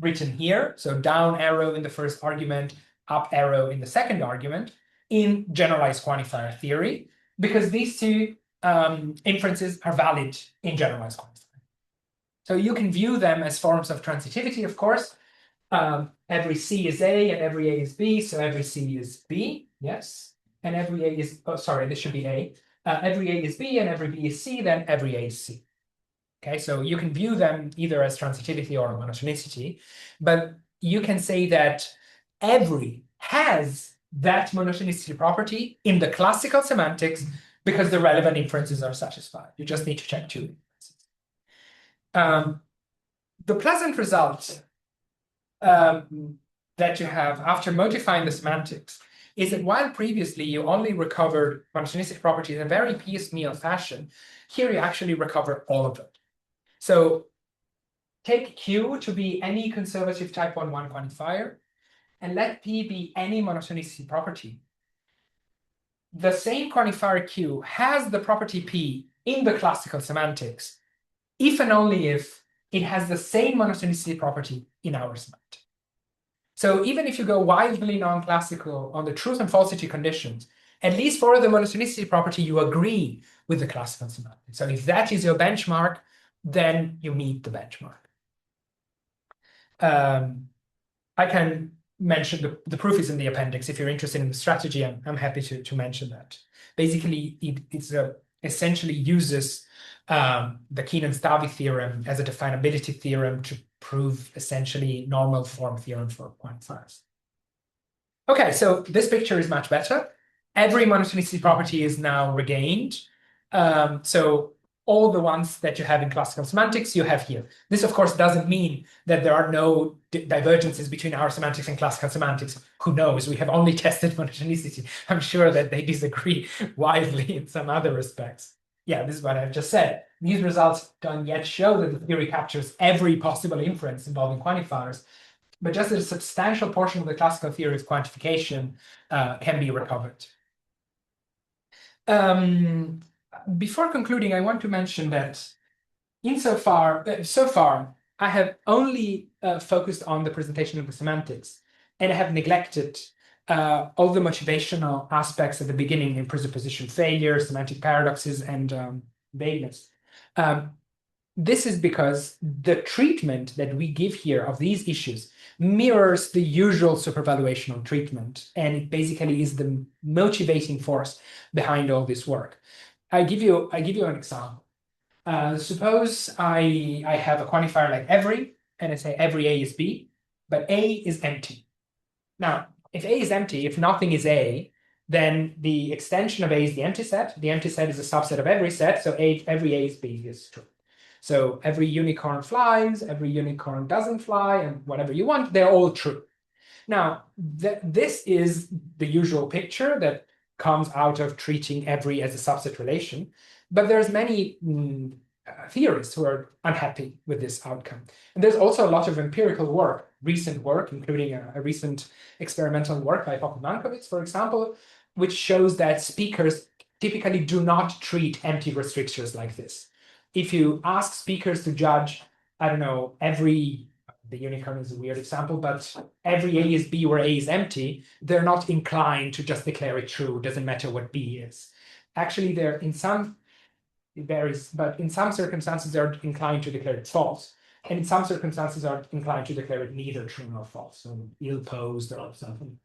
written here, so down arrow in the first argument, up arrow in the second argument, in generalized quantifier theory, because these two inferences are valid in generalized quantifier. So you can view them as forms of transitivity, of course. Every C is A and every A is B, so every C is B, yes. And every A is, oh, sorry, this should be A. Every A is B and every B is C, then every A is C. Okay, so you can view them either as transitivity or monotonicity, but you can say that every has that monotonicity property in the classical semantics because the relevant inferences are satisfied. You just need to check two inferences. The pleasant result that you have after modifying the semantics is that while previously you only recovered monotonicity properties in a very piecemeal fashion, here you actually recover all of them. So take Q to be any conservative type 1 quantifier, and let P be any monotonicity property. The same quantifier Q has the property P in the classical semantics, if and only if it has the same monotonicity property in our semantic. So even if you go wildly non-classical on the truth and falsity conditions, at least for the monotonicity property, you agree with the classical semantic. So if that is your benchmark, then you meet the benchmark. I can mention the proof is in the appendix. If you're interested in the strategy, I'm happy to mention that. Basically, it essentially uses the Keenan-Stavy theorem as a definability theorem to prove essentially normal form theorem for quantifiers. Okay, so this picture is much better. Every monotonicity property is now regained. So all the ones that you have in classical semantics, you have here. This, of course, doesn't mean that there are no divergences between our semantics and classical semantics. Who knows? We have only tested monotonicity. I'm sure that they disagree widely in some other respects. Yeah, this is what I've just said. These results don't yet show that the theory captures every possible inference involving quantifiers, but just that a substantial portion of the classical theory of quantification can be recovered. Before concluding, I want to mention that so far, I have only focused on the presentation of the semantics, and I have neglected all the motivational aspects at the beginning in presupposition failure, semantic paradoxes, and vagueness. This is because the treatment that we give here of these issues mirrors the usual supervaluational treatment, and it basically is the motivating force behind all this work. I give you an example. Suppose I have a quantifier like every, and I say every A is B, but A is empty. Now, if A is empty, if nothing is A, then the extension of A is the empty set. The empty set is a subset of every set, so every A is B is true. So every unicorn flies, every unicorn doesn't fly, and whatever you want, they're all true. Now, this is the usual picture that comes out of treating every as a subset relation, but there's many theorists who are unhappy with this outcome. And there's also a lot of empirical work, recent work, including a recent experimental work by Popomankiewicz, for example, which shows that speakers typically do not treat empty restrictors like this. If you ask speakers to judge, I don't know, the unicorn is a weird example, but every A is B where A is empty, they're not inclined to just declare it true, doesn't matter what B is. Actually, it varies, but in some circumstances, they're inclined to declare it false. And in some circumstances, are inclined to declare it neither true nor false, so ill-posed or something.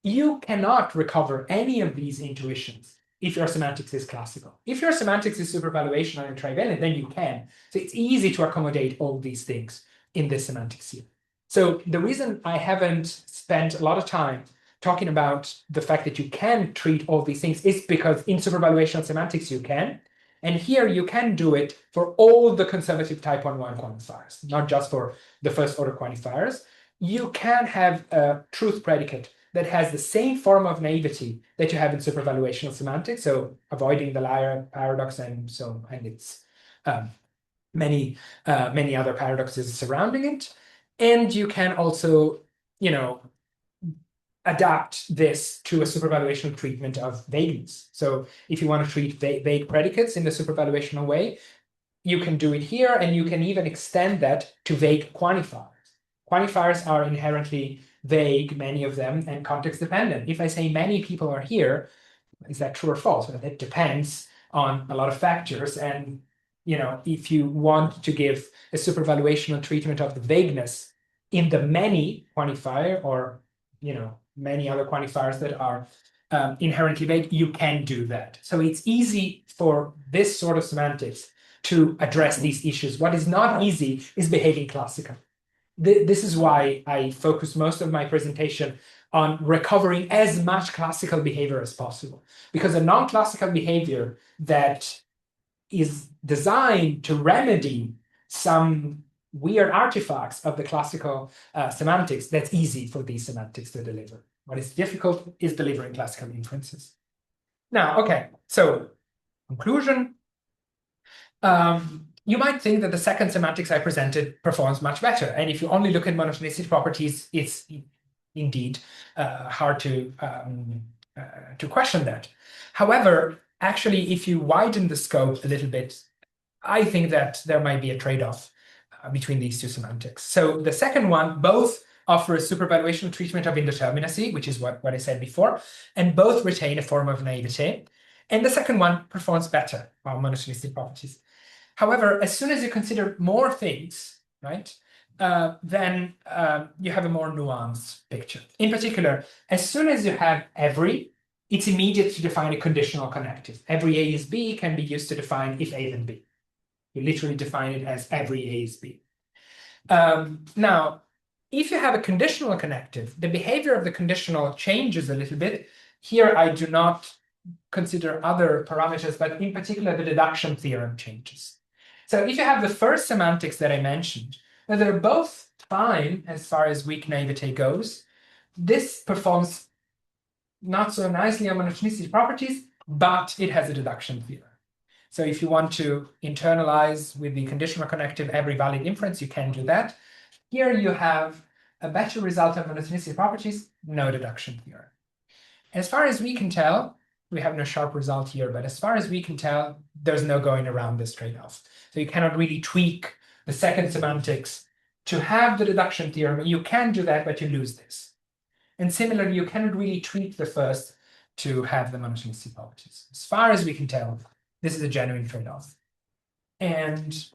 You cannot recover any of these intuitions if your semantics is classical. If your semantics is supervaluational and trivalent, then you can. So it's easy to accommodate all these things in this semantics here. So the reason I haven't spent a lot of time talking about the fact that you can treat all these things is because in supervaluational semantics you can. And here you can do it for all the conservative type 1-1 quantifiers, not just for the first order quantifiers. You can have a truth predicate that has the same form of naivety that you have in supervaluational semantics, so avoiding the liar paradox and its many other paradoxes surrounding it. And you can also, adapt this to a supervaluational treatment of vagueness. So if you want to treat vague predicates in the supervaluational way, you can do it here, and you can even extend that to vague quantifiers. Quantifiers are inherently vague, many of them, and context dependent. If I say many people are here, is that true or false? Well, that depends on a lot of factors. And if you want to give a supervaluational treatment of the vagueness in the many quantifier, or many other quantifiers that are inherently vague, you can do that. So it's easy for this sort of semantics to address these issues. What is not easy is behaving classical. This is why I focus most of my presentation on recovering as much classical behavior as possible. Because a non-classical behavior that is designed to remedy some weird artifacts of the classical semantics, that's easy for these semantics to deliver. What is difficult is delivering classical inferences. Now, okay, so conclusion. You might think that the second semantics I presented performs much better. And if you only look at monotonicity properties, it's indeed hard to question that. However, actually, if you widen the scope a little bit, I think that there might be a trade-off between these two semantics. So the second one both offer a supervaluational treatment of indeterminacy, which is what I said before, and both retain a form of naivete. And the second one performs better on monotonicity properties. However, as soon as you consider more things, right, then you have a more nuanced picture. In particular, as soon as you have every, it's immediate to define a conditional connective. Every A is B can be used to define if A then B. You literally define it as every A is B. Now, if you have a conditional connective, the behavior of the conditional changes a little bit. Here, I do not consider other parameters, but in particular, the deduction theorem changes. So if you have the first semantics that I mentioned, they're both fine as far as weak naivete goes. This performs not so nicely on monotonicity properties, but it has a deduction theorem. So if you want to internalize with the conditional connective every valid inference, you can do that. Here you have a better result on monotonicity properties, no deduction theorem. As far as we can tell, we have no sharp result here, but as far as we can tell, there's no going around this trade-off. So you cannot really tweak the second semantics to have the deduction theorem. You can do that, but you lose this. And similarly, you cannot really tweak the first to have the monotonicity properties. As far as we can tell, this is a genuine trade-off. And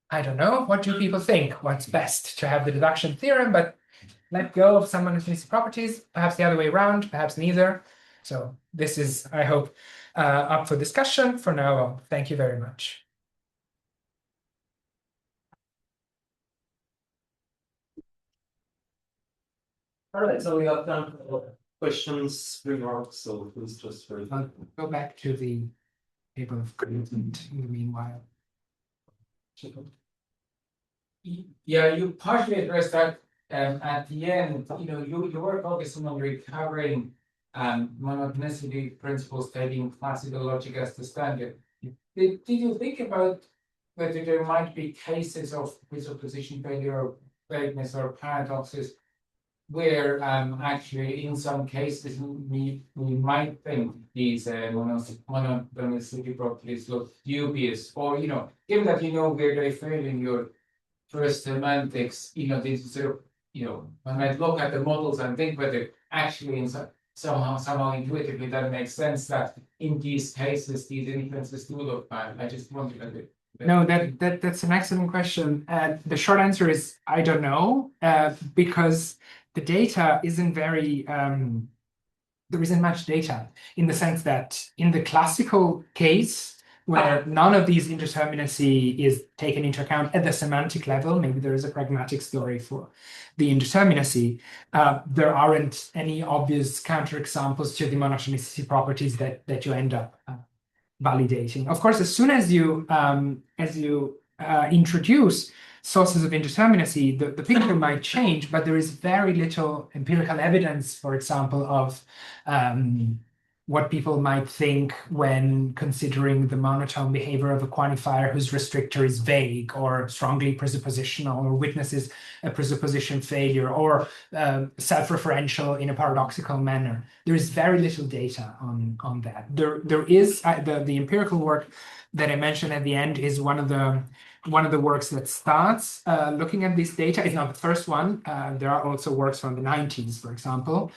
I don't know, what do people think? What's best, to have the deduction theorem, but let go of some monotonicity properties, perhaps the other way around, perhaps neither. So this is, I hope, up for discussion. For now, thank you very much. All right, so we have done questions, remarks, so please just I'll go back to the table of content in the meanwhile. Yeah, you partially addressed that at the end. You were focusing on recovering monotonicity principles taking classical logic as the standard. Did you think about whether there might be cases of presupposition failure or vagueness or paradoxes where actually in some cases we might think these monotonicity properties look dubious, or given that where they fail in your first semantics, these sort of one might look at the models and think whether actually in somehow intuitively that makes sense that in these cases these inferences do look bad. I just wondered a bit. No, that's an excellent question. The short answer is I don't know, because the data isn't very, there isn't much data in the sense that in the classical case, where none of these indeterminacy is taken into account at the semantic level, maybe there is a pragmatic story for the indeterminacy, there aren't any obvious counterexamples to the monotonicity properties that you end up validating. Of course, as soon as you introduce sources of indeterminacy, the picture might change, but there is very little empirical evidence, for example, of what people might think when considering the monotone behavior of a quantifier whose restrictor is vague or strongly presuppositional or witnesses a presupposition failure or self-referential in a paradoxical manner. There is very little data on that. There is the empirical work that I mentioned at the end is one of the works that starts looking at this data. It's not the first one. There are also works from the 90s, for example,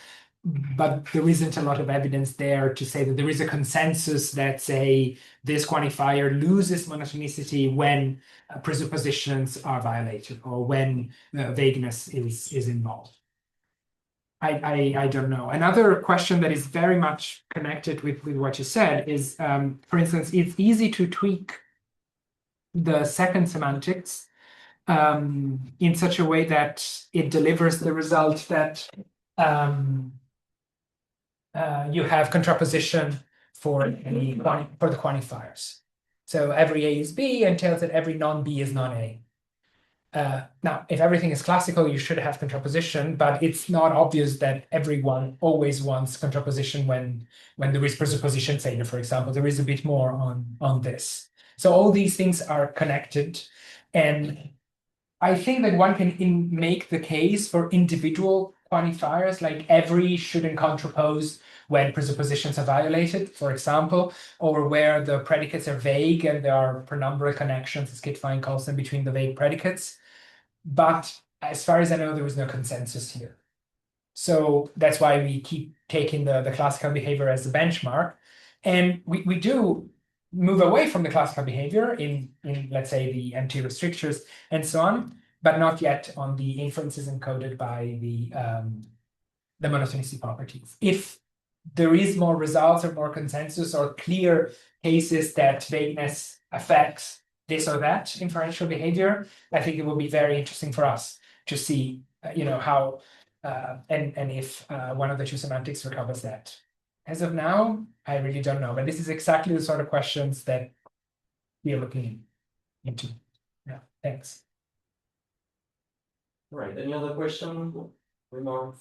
but there isn't a lot of evidence there to say that there is a consensus that say this quantifier loses monotonicity when presuppositions are violated or when vagueness is involved. I don't know. Another question that is very much connected with what you said is, for instance, it's easy to tweak the second semantics in such a way that it delivers the result that you have contraposition for the quantifiers. So every A is B entails that every non-B is non-A. Now, if everything is classical, you should have contraposition, but it's not obvious that everyone always wants contraposition when there is presupposition failure, for example. There is a bit more on this. So all these things are connected. And I think that one can make the case for individual quantifiers, like every shouldn't contrapose when presuppositions are violated, for example, or where the predicates are vague and there are penumbral connections, as Kittwein calls them, between the vague predicates. But as far as I know, there is no consensus here. So that's why we keep taking the classical behavior as the benchmark. And we do move away from the classical behavior in let's say, the empty restrictors and so on, but not yet on the inferences encoded by the monotonicity properties. If there is more results or more consensus or clear cases that vagueness affects this or that inferential behavior, I think it will be very interesting for us to see, how and if one of the two semantics recovers that. As of now, I really don't know, but this is exactly the sort of questions that we are looking into. Yeah, thanks. All right, any other question, remark?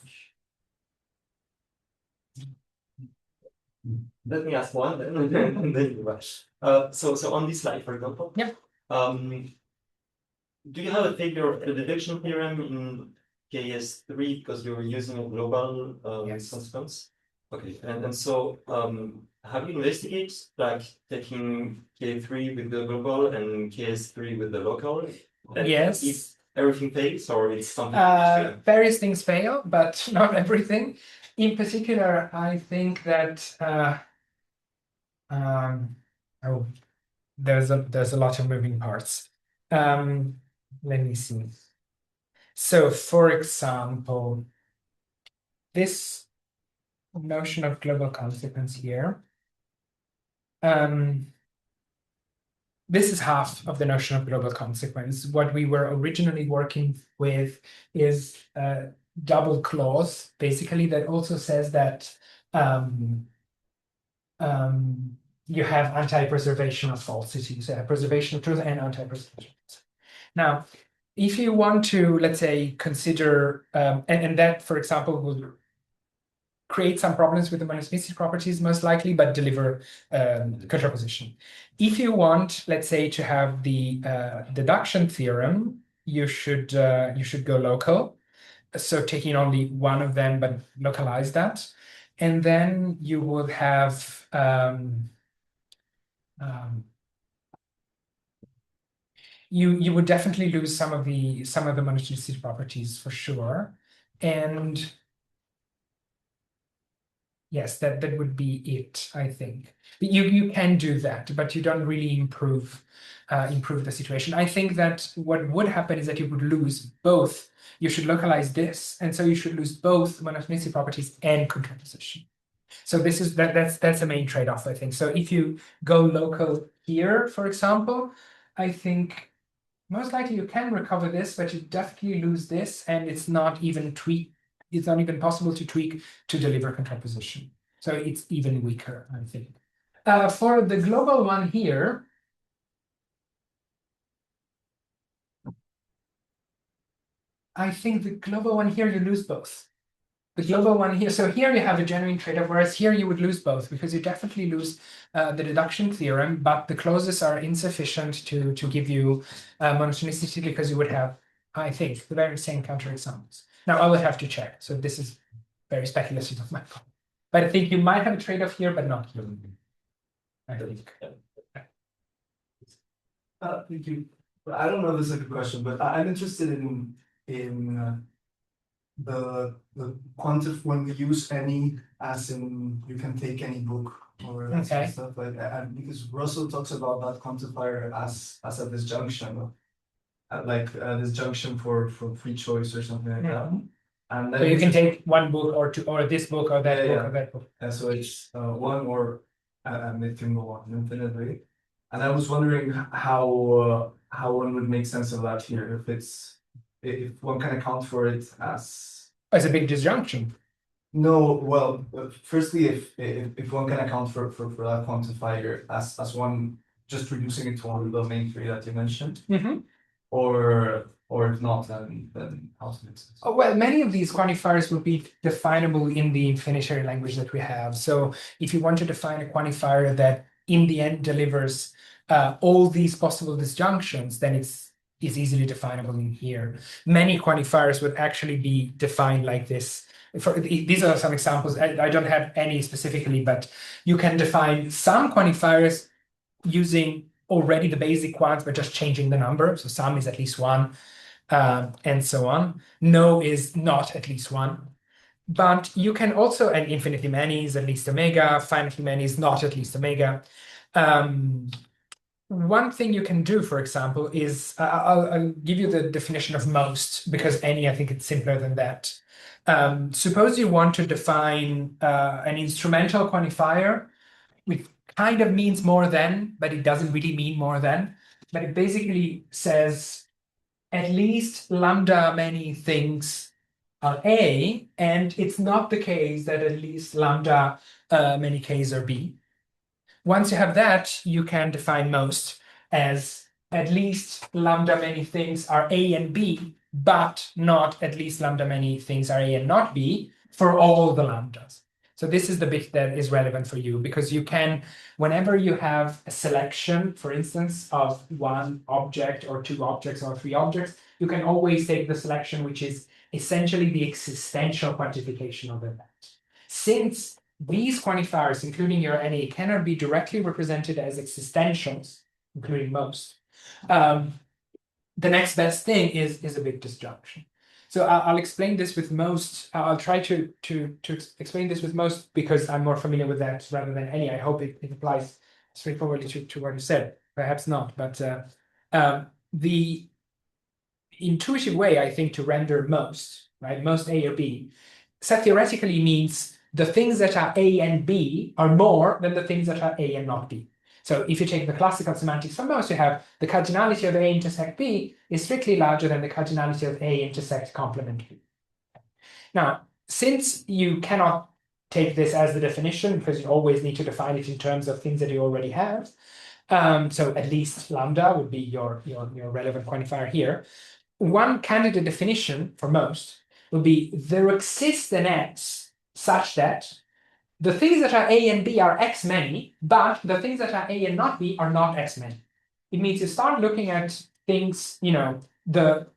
Let me ask one then, and then you rush. So on this slide, for example, Yeah. Do you have a figure of the deduction theorem in KS3 because you're using a global Yes. consequence? Okay, and so have you investigated like taking K3 with the global and KS3 with the local? And Yes. if everything fails, or it's something? Various things fail, but not everything. In particular, I think that oh, there's a lot of moving parts. Let me see. So, for example, this notion of global consequence here. This is half of the notion of global consequence. What we were originally working with is a double clause, basically, that also says that you have anti-preservation of falsity, so preservation of truth and anti-preservation. Now, if you want to, let's say, consider, and that, for example, will create some problems with the monotonicity properties, most likely, but deliver contraposition. If you want, let's say, to have the deduction theorem, you should go local. So taking only one of them, but localize that, and then you would have you would definitely lose some of the monotonicity properties for sure, and yes, that would be it, I think. You can do that, but you don't really improve the situation. I think that what would happen is that you would lose both. You should localize this, and so you should lose both monotonicity properties and contraposition. So this is that's the main trade-off, I think. So if you go local here, for example, I think most likely you can recover this, but you definitely lose this, and it's not even possible to tweak to deliver contraposition. So it's even weaker, I think. For the global one here, I think the global one here, you lose both. The global one here, so here you have a genuine trade-off, whereas here you would lose both, because you definitely lose the deduction theorem, but the clauses are insufficient to give you monotonicity, because you would have, I think, the very same counterexamples. Now I would have to check, so this is very speculative of my part. But I think you might have a trade-off here, but not here. I think. Thank you. I don't know if this is a good question, but I'm interested in the when we use any, as in you can take any book or Okay. stuff like that, and because Russell talks about that quantifier as a disjunction, disjunction for free choice or something like that. And then So you can take one book or two, or this book or that book or that book. And so it's one or it can go on infinitely. And I was wondering how one would make sense of that here, if one can account for it as a big disjunction. No, well, firstly, if one can account for that quantifier as one just reducing it to one of the main three that you mentioned, or if not, then how to make sense? Oh, well, many of these quantifiers will be definable in the infinitary language that we have. So if you want to define a quantifier that in the end delivers all these possible disjunctions, then it's easily definable in here. Many quantifiers would actually be defined like this. These are some examples. I don't have any specifically, but you can define some quantifiers using already the basic quants, but just changing the number. So some is at least one, and so on. No is not at least one. But you can also, and infinitely many is at least omega, finitely many is not at least omega. One thing you can do, for example, is I'll give you the definition of most, because any, I think it's simpler than that. Suppose you want to define an instrumental quantifier, which kind of means more than, but it doesn't really mean more than. But it basically says at least lambda many things are A, and it's not the case that at least lambda many K's are B. Once you have that, you can define most as at least lambda many things are A and B, but not at least lambda many things are A and not B for all the lambdas. So this is the bit that is relevant for you, because you can, whenever you have a selection, for instance, of one object or two objects or three objects, you can always take the selection which is essentially the existential quantification of that. Since these quantifiers, including your NA, cannot be directly represented as existentials, including most, the next best thing is a big disjunction. So I'll explain this with most. I'll try to explain this with most because I'm more familiar with that rather than any. I hope it applies straightforwardly to what you said. Perhaps not, but the intuitive way, I think, to render most, right, most A or B, set theoretically means the things that are A and B are more than the things that are A and not B. So if you take the classical semantics for most, you have the cardinality of A intersect B is strictly larger than the cardinality of A intersect complement B. Now, since you cannot take this as the definition, because you always need to define it in terms of things that you already have, so at least lambda would be your relevant quantifier here. One candidate definition for most would be there exists an X such that the things that are A and B are X many, but the things that are A and not B are not X many. It means you start looking at things, the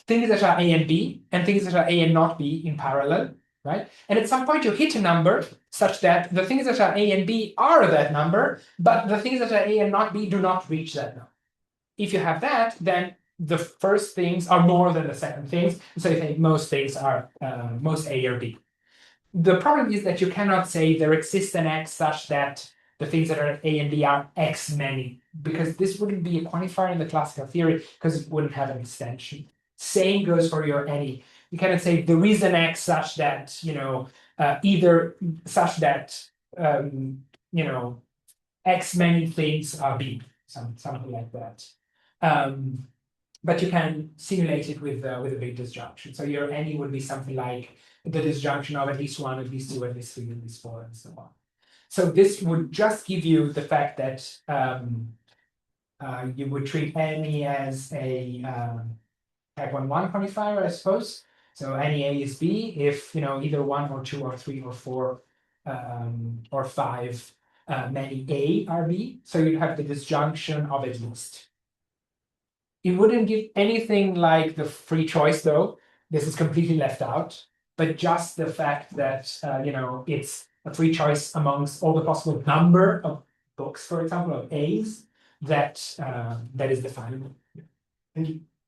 things that are A and B and things that are A and not B in parallel, right? And at some point you hit a number such that the things that are A and B are that number, but the things that are A and not B do not reach that number. If you have that, then the first things are more than the second things. So you think most things are most A or B. The problem is that you cannot say there exists an X such that the things that are A and B are X many, because this wouldn't be a quantifier in the classical theory because it wouldn't have an extension. Same goes for your any. You cannot say there is an X such that, either such that, X many things are B, something like that. But you can simulate it with a big disjunction. So your any would be something like the disjunction of at least one, at least two, at least three, at least four, and so on. So this would just give you the fact that you would treat any as a type 1 quantifier, I suppose. So any A is B if either 1 or 2 or 3 or 4 or 5 many A are B. So you'd have the disjunction of at least. It wouldn't give anything like the free choice, though. This is completely left out. But just the fact that it's a free choice amongst all the possible number of books, for example, of A's, that is definable.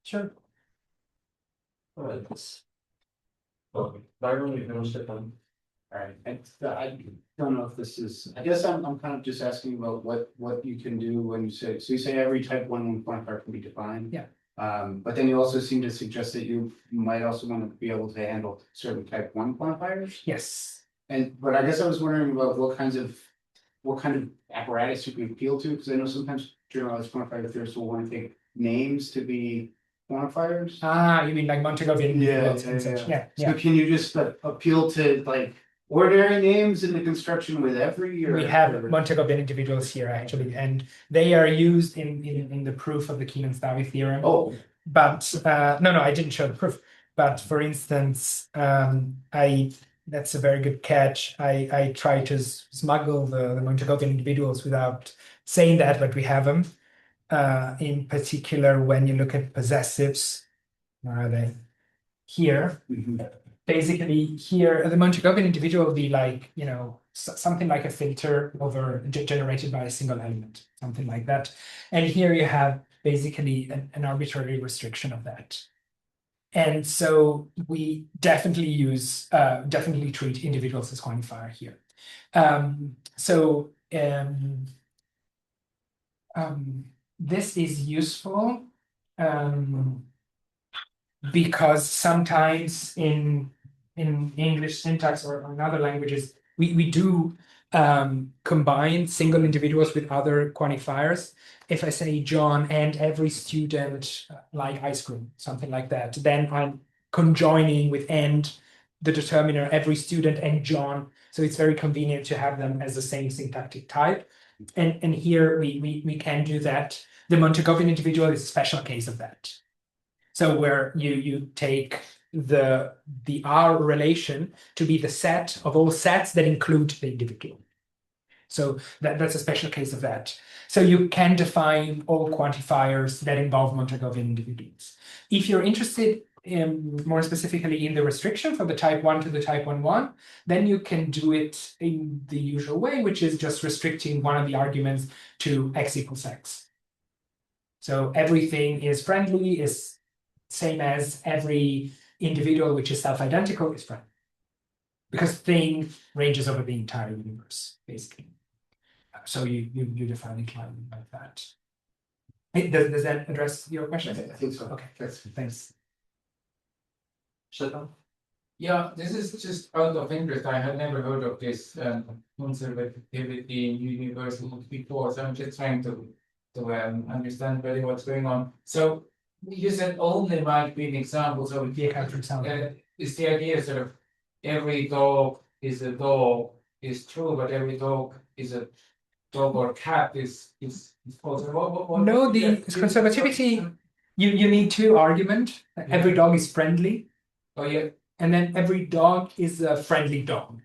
Sure. All right. Byron, you can Stefan. All right, I don't know if this is, I guess I'm kind of just asking about what you can do when you say, so you say every type 1 quantifier can be defined. Yeah. But then you also seem to suggest that you might also want to be able to handle certain type 1 quantifiers. Yes. But I guess I was wondering about what kind of apparatus you can appeal to, because I know sometimes generalized quantifier theorists will want to take names to be quantifiers. Ah, you mean like Montegovian? Yeah. So can you just appeal to like ordinary names in the construction with every? We have Montegovian individuals here actually, and they are used in the proof of the Keelan-Stavi theorem. Oh, but no, I didn't show the proof. But for instance, that's a very good catch. I try to smuggle the Montegovian individuals without saying that, but we have them. In particular, when you look at possessives, where are they? Here. mm-hmm. Basically, here the Montegovian individual will be like something like a filter generated by a single element, something like that. And here you have basically an arbitrary restriction of that. And so we definitely definitely treat individuals as quantifier here. This is useful because sometimes in English syntax or in other languages, we do combine single individuals with other quantifiers. If I say John and every student like ice cream, something like that, then I'm conjoining with and the determiner every student and John. So it's very convenient to have them as the same syntactic type. And here we can do that. The Montegovian individual is a special case of that. So where you take the R relation to be the set of all sets that include the individual. So that's a special case of that. So you can define all quantifiers that involve Montegovian individuals. If you're interested more specifically in the restriction from the type 1 to the type 1,1, then you can do it in the usual way, which is just restricting one of the arguments to x equals x. So everything is friendly is same as every individual which is self-identical is friendly. Because thing ranges over the entire universe, basically. So you define it like that. Does that address your question? I think so. Okay, thanks. Stefan? Yeah, this is just out of interest. I had never heard of this conservativity in universals before, so I'm just trying to understand really what's going on. So you said only might be an example. So is the idea sort of every dog is a dog is true, but every dog is a dog or cat is false? No, the conservativity, you need two arguments. Every dog is friendly. Oh yeah. And then every dog is a friendly dog.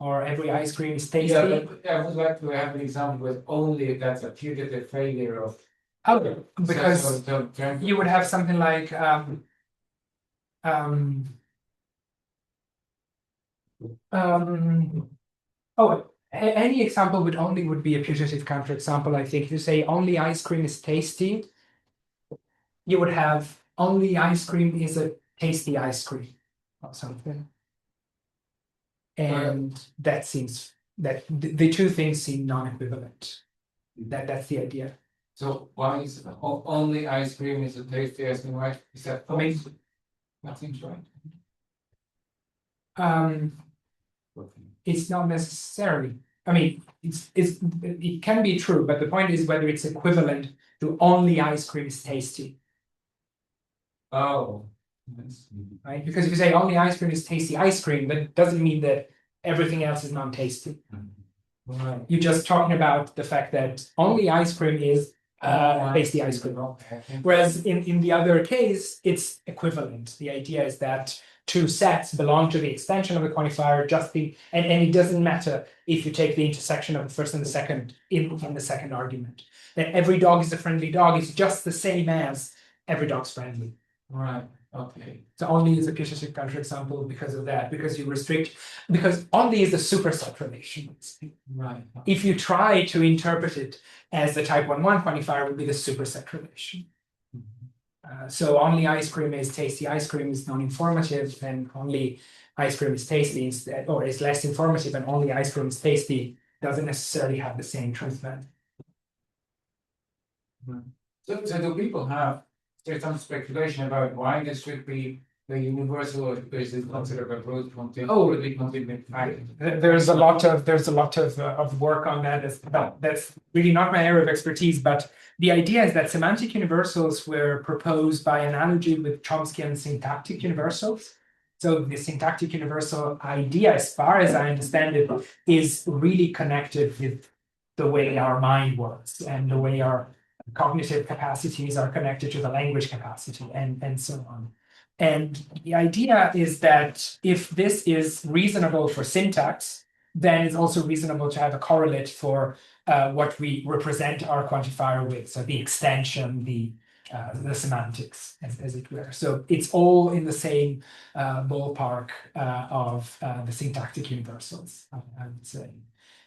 Or every ice cream is tasty. Yeah, but I would like to have an example with only that's a putative failure of. Oh, because you would have something like any example would only be a putative counterexample. I think if you say only ice cream is tasty, you would have only ice cream is a tasty ice cream or something. And that seems that the two things seem non-equivalent. That's the idea. So why is only ice cream is a tasty ice cream, right? Is that false? That seems right. It's not necessarily. I mean, it can be true, but the point is whether it's equivalent to only ice cream is tasty. Oh. Right? Because if you say only ice cream is tasty ice cream, that doesn't mean that everything else is non-tasty. Right. You're just talking about the fact that only ice cream is tasty ice cream. Whereas in the other case, it's equivalent. The idea is that two sets belong to the extension of the quantifier and it doesn't matter if you take the intersection of the first and the second in the second argument. That every dog is a friendly dog is just the same as every dog's friendly. Right. Okay. So only is a putative counterexample because of that, because you restrict, because only is a superset relation. Right. If you try to interpret it as the type 1,1 quantifier would be the superset relation. So only ice cream is tasty ice cream is non-informative, and only ice cream is tasty instead, or is less informative, and only ice cream is tasty doesn't necessarily have the same truth value. So do people have some speculation about why this should be the universal, or is it considered a root There's a lot of work on that. That's really not my area of expertise, but the idea is that semantic universals were proposed by analogy with Chomsky and syntactic universals. So the syntactic universal idea, as far as I understand it, is really connected with the way our mind works and the way our cognitive capacities are connected to the language capacity and so on. And the idea is that if this is reasonable for syntax, then it's also reasonable to have a correlate for what we represent our quantifier with. So the extension, the semantics, as it were. So it's all in the same ballpark of the syntactic universals, I would say.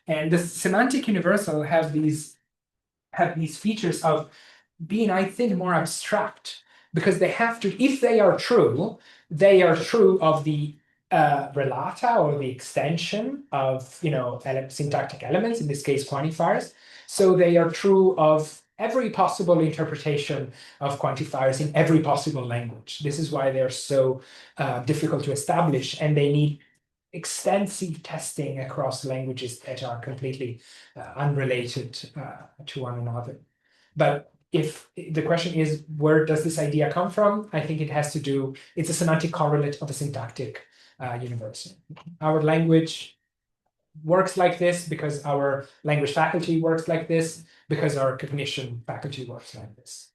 And the semantic universal have these features of being, I think, more abstract, because they have to, if they are true of the relata or the extension of syntactic elements, in this case quantifiers. So they are true of every possible interpretation of quantifiers in every possible language. This is why they're so difficult to establish, and they need extensive testing across languages that are completely unrelated to one another. But if the question is, where does this idea come from? I think it has to do, it's a semantic correlate of a syntactic universe. Our language works like this because our language faculty works like this, because our cognition faculty works like this.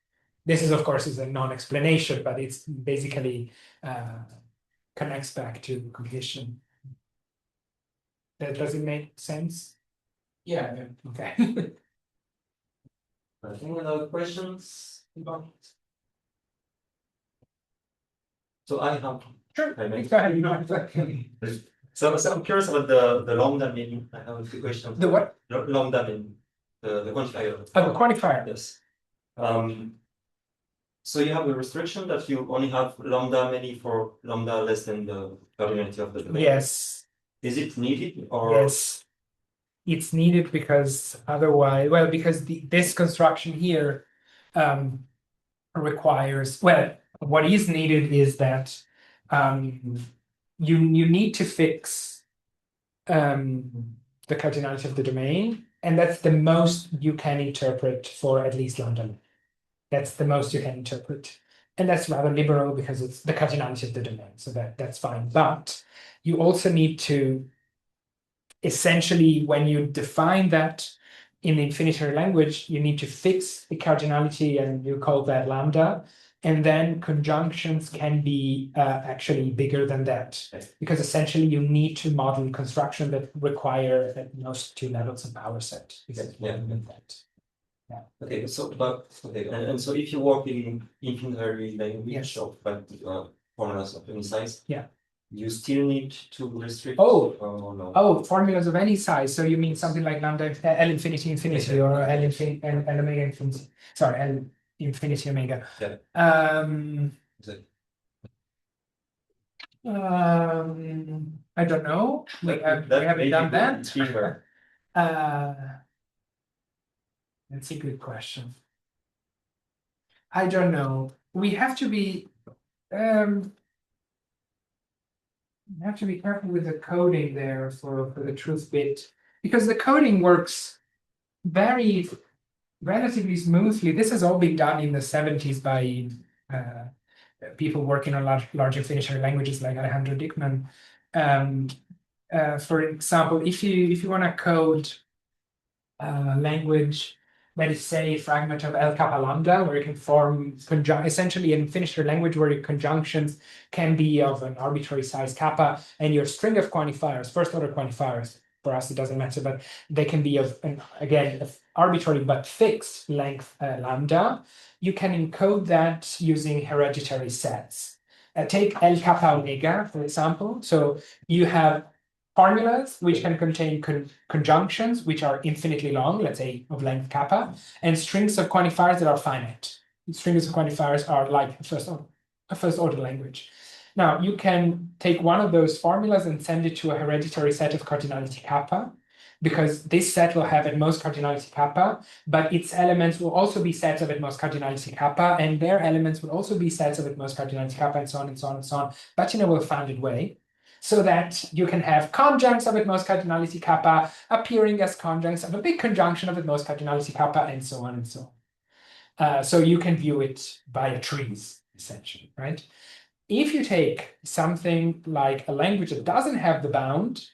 This is, of course, is a non-explanation, but it's basically connects back to cognition. Does it make sense? Yeah. Okay. Any other questions? So I have. Sure. I may. Go ahead. So I'm curious about the lambda meaning. I have a few questions. The what? Lambda meaning. The quantifier. Oh, the quantifier. Yes. So you have a restriction that you only have lambda many for lambda less than the cardinality of the domain. Yes. Is it needed or? Yes. It's needed because otherwise, well, because this construction here requires, well, what is needed is that you need to fix the cardinality of the domain, and that's the most you can interpret for at least lambda. That's the most you can interpret. And that's rather liberal because it's the cardinality of the domain. So that's fine. But you also need to, essentially, when you define that in the infinitary language, you need to fix the cardinality and you call that lambda. And then conjunctions can be actually bigger than that, because essentially you need to model construction that require at most 2 levels of power set. Yeah. That. Yeah. Okay, so and so if you work in infinitary language Yes. of formulas of any size, yeah, you still need to restrict. Oh, no. Oh, formulas of any size. So you mean something like lambda L infinity infinity or L infinity L omega infinity. Sorry, L infinity omega. Yeah. Exactly. I don't know. We haven't done that. That's a good question. I don't know. We have to be careful with the coding there for the truth bit, because the coding works very relatively smoothly. This has all been done in the 70s by people working on large infinitary languages like Alejandro Dickman. For example, if you want to code a language, let us say, fragment of L kappa lambda, where you can form essentially an infinitary language where your conjunctions can be of an arbitrary size kappa, and your string of quantifiers, first order quantifiers, for us it doesn't matter, but they can be of again arbitrary but fixed length lambda. You can encode that using hereditary sets. Take L kappa omega, for example. So you have formulas which can contain conjunctions which are infinitely long, let's say of length kappa, and strings of quantifiers that are finite. Strings of quantifiers are like a first order language. Now you can take one of those formulas and send it to a hereditary set of cardinality kappa, because this set will have at most cardinality kappa, but its elements will also be sets of at most cardinality kappa, and their elements will also be sets of at most cardinality kappa, and so on and so on and so on, but in a well-founded way, so that you can have conjuncts of at most cardinality kappa appearing as conjuncts of a big conjunction of at most cardinality kappa, and so on and so on. So you can view it via trees, essentially, right? If you take something like a language that doesn't have the bound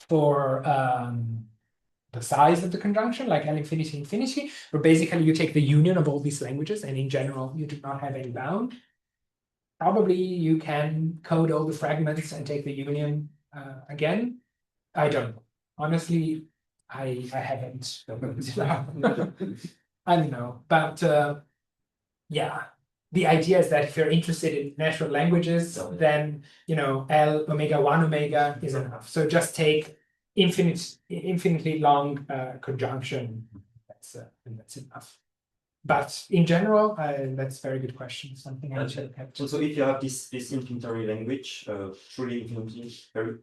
for the size of the conjunction, like L infinity infinity, where basically you take the union of all these languages, and in general you do not have any bound, probably you can code all the fragments and take the union again. I don't know. Honestly, I haven't. I don't know. But yeah, the idea is that if you're interested in natural languages, then L omega 1 omega is enough. So just take infinitely long conjunction. That's enough. But in general, that's a very good question. Something I should have to. So if you have this infinitary language, truly infinitary,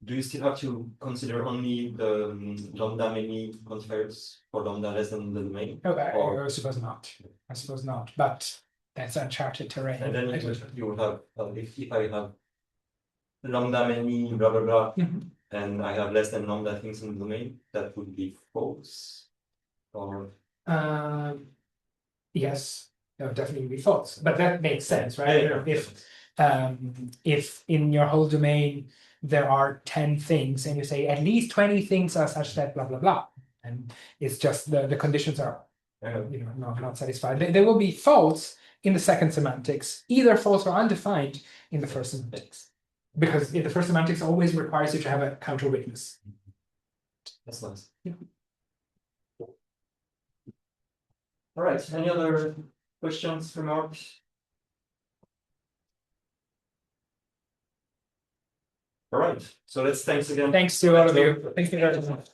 do you still have to consider only the lambda many quantifiers for lambda less than the domain? I suppose not. I suppose not. But that's uncharted terrain. And then you will have if I have lambda many blah blah blah, and I have less than lambda things in the domain, that would be false. Or Yes, that would definitely be false, but that makes sense, right? If in your whole domain there are 10 things and you say at least 20 things are such that blah blah blah, and it's just the conditions are not satisfied, they will be false in the second semantics, either false or undefined in the first semantics, because in the first semantics always requires you to have a counter witness. That's nice. Yeah. All right. Any other questions, remarks? All right. So let's thanks again. Thanks to all of you. Thank you very much.